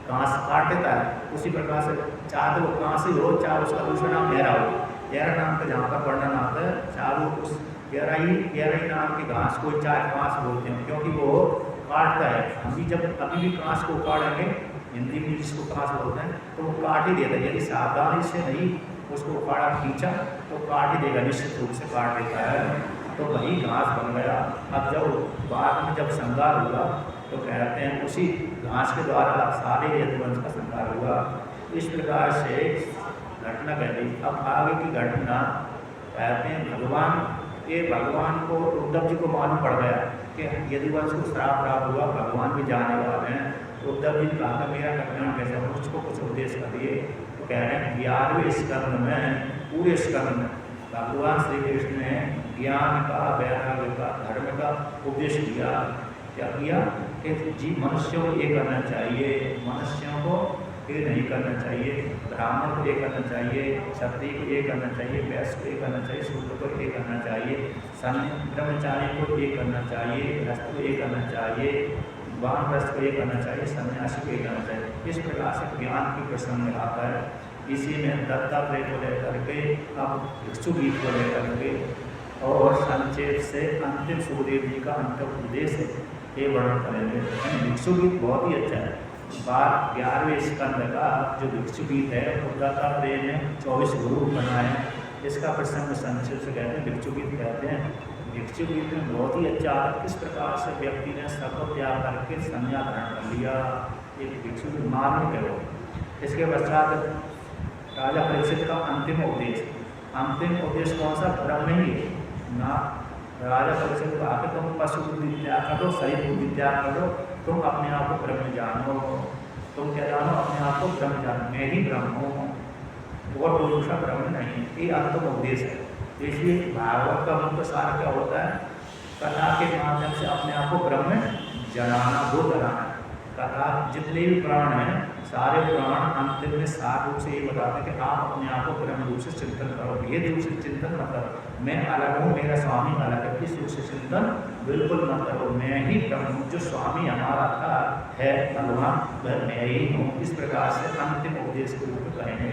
A: कांस काट देता है। उसी प्रकार से चाहे तो वो कांस ही हो, चाहे उसका दूसरा नाम एरा हो। एरा नाम का जहाँ पर वर्णन आता है, चाहे वो उस गहराई नाम की घास को चाहे कांस बोलते हैं, क्योंकि वो काटता है। अभी भी कांस को काटेंगे, हिंदी में जिसको कांस बोलते हैं, तो वो काट ही देता है। यदि सावधानी से नहीं उसको उखाड़ा खींचा तो काट ही देगा, निश्चित रूप से काट देता है। तो वही घास बन गया। अब जब बाद में जब संहार हुआ तो कहते हैं उसी घास के द्वारा सारे यदुवंश का संहार हुआ। इस प्रकार से घटना कहती। अब आगे की घटना कहते हैं भगवान को उद्धव जी को मालूम पड़ गया कि यदुवंश को श्राप प्राप्त हुआ, भगवान भी जाने वाले हैं। तो उद्धव जी ने कहा मेरा कल्याण कैसे हो, उसको कुछ उपदेश कर दिए। तो कह रहे हैं 11वें स्कंद में, पूरे स्कंद में भगवान श्री कृष्ण ने ज्ञान का, वैराग्य का, धर्म का उपदेश दिया। क्या किया कि जी मनुष्यों को ये करना चाहिए, मनुष्यों को ये नहीं करना चाहिए, ब्राह्मण को ये करना चाहिए, क्षत्रिय को ये करना चाहिए, वैश्य को ये करना चाहिए, शूद्र को ये करना चाहिए, ब्रह्मचारी को ये करना चाहिए, गृहस्थ को ये करना चाहिए, वानप्रस्थ को ये करना चाहिए, सन्यासी को ये करना चाहिए। इस प्रकार से ज्ञान की प्रसंग में आता है। इसी में दत्तात्रेय को लेकर के, अब भिक्षुगीत को लेकर के और संक्षेप से अंतिम सुखदेव जी का अंतिम उपदेश ये वर्णन करेंगे। भिक्षुगीत बहुत ही अच्छा है। 11वें स्कंद का जो भिक्षुगीत है वो दत्तात्रेय ने 24 गुरु बनाए। इसका प्रसंग संक्षेप से कहते हैं, भिक्षुगीत कहते हैं। भिक्षुगीत में बहुत ही अच्छा किस प्रकार से व्यक्ति ने सब त्याग करके संन्यास ग्रहण कर लिया, ये भिक्षुगीत मार्मिक है वो। इसके पश्चात राजा परीक्षित का अंतिम उपदेश कौन सा, ब्रह्म ही है ना। राजा परीक्षित को आके तुम पशु बुद्धि त्याग करो, शरीर बुद्धि त्याग करो, तुम अपने आप को ब्रह्म जानो। तुम क्या जानो, अपने आप को ब्रह्म जानो, मैं ही ब्रह्म हूँ और कोई दूसरा ब्रह्म नहीं। ये अंतिम उपदेश है। इसलिए भागवत का मुख्य सार क्या होता है, कथा के माध्यम से अपने आप को ब्रह्म जनाना, वो जनाना। कथा जितने भी प्राण हैं सारे पुराण अंतिम में सार रूप से ये बताते हैं कि आप अपने आप को ब्रह्म रूप से चिंतन करो, भेद रूप से चिंतन मत करो, मैं अलग हूँ मेरा स्वामी अलग है, इस रूप से चिंतन बिल्कुल मत करो, मैं ही ब्रह्म, जो स्वामी हमारा था है भगवान वह मैं ही हूँ। इस प्रकार से अंतिम उपदेश के रूप में कहेंगे।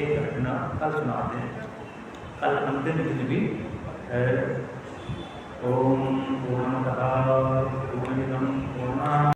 A: एक घटना कल सुनाते हैं, कल अंतिम दिन भी है। ओम पूर्णमतः पूर्णमिदं पूर्णात्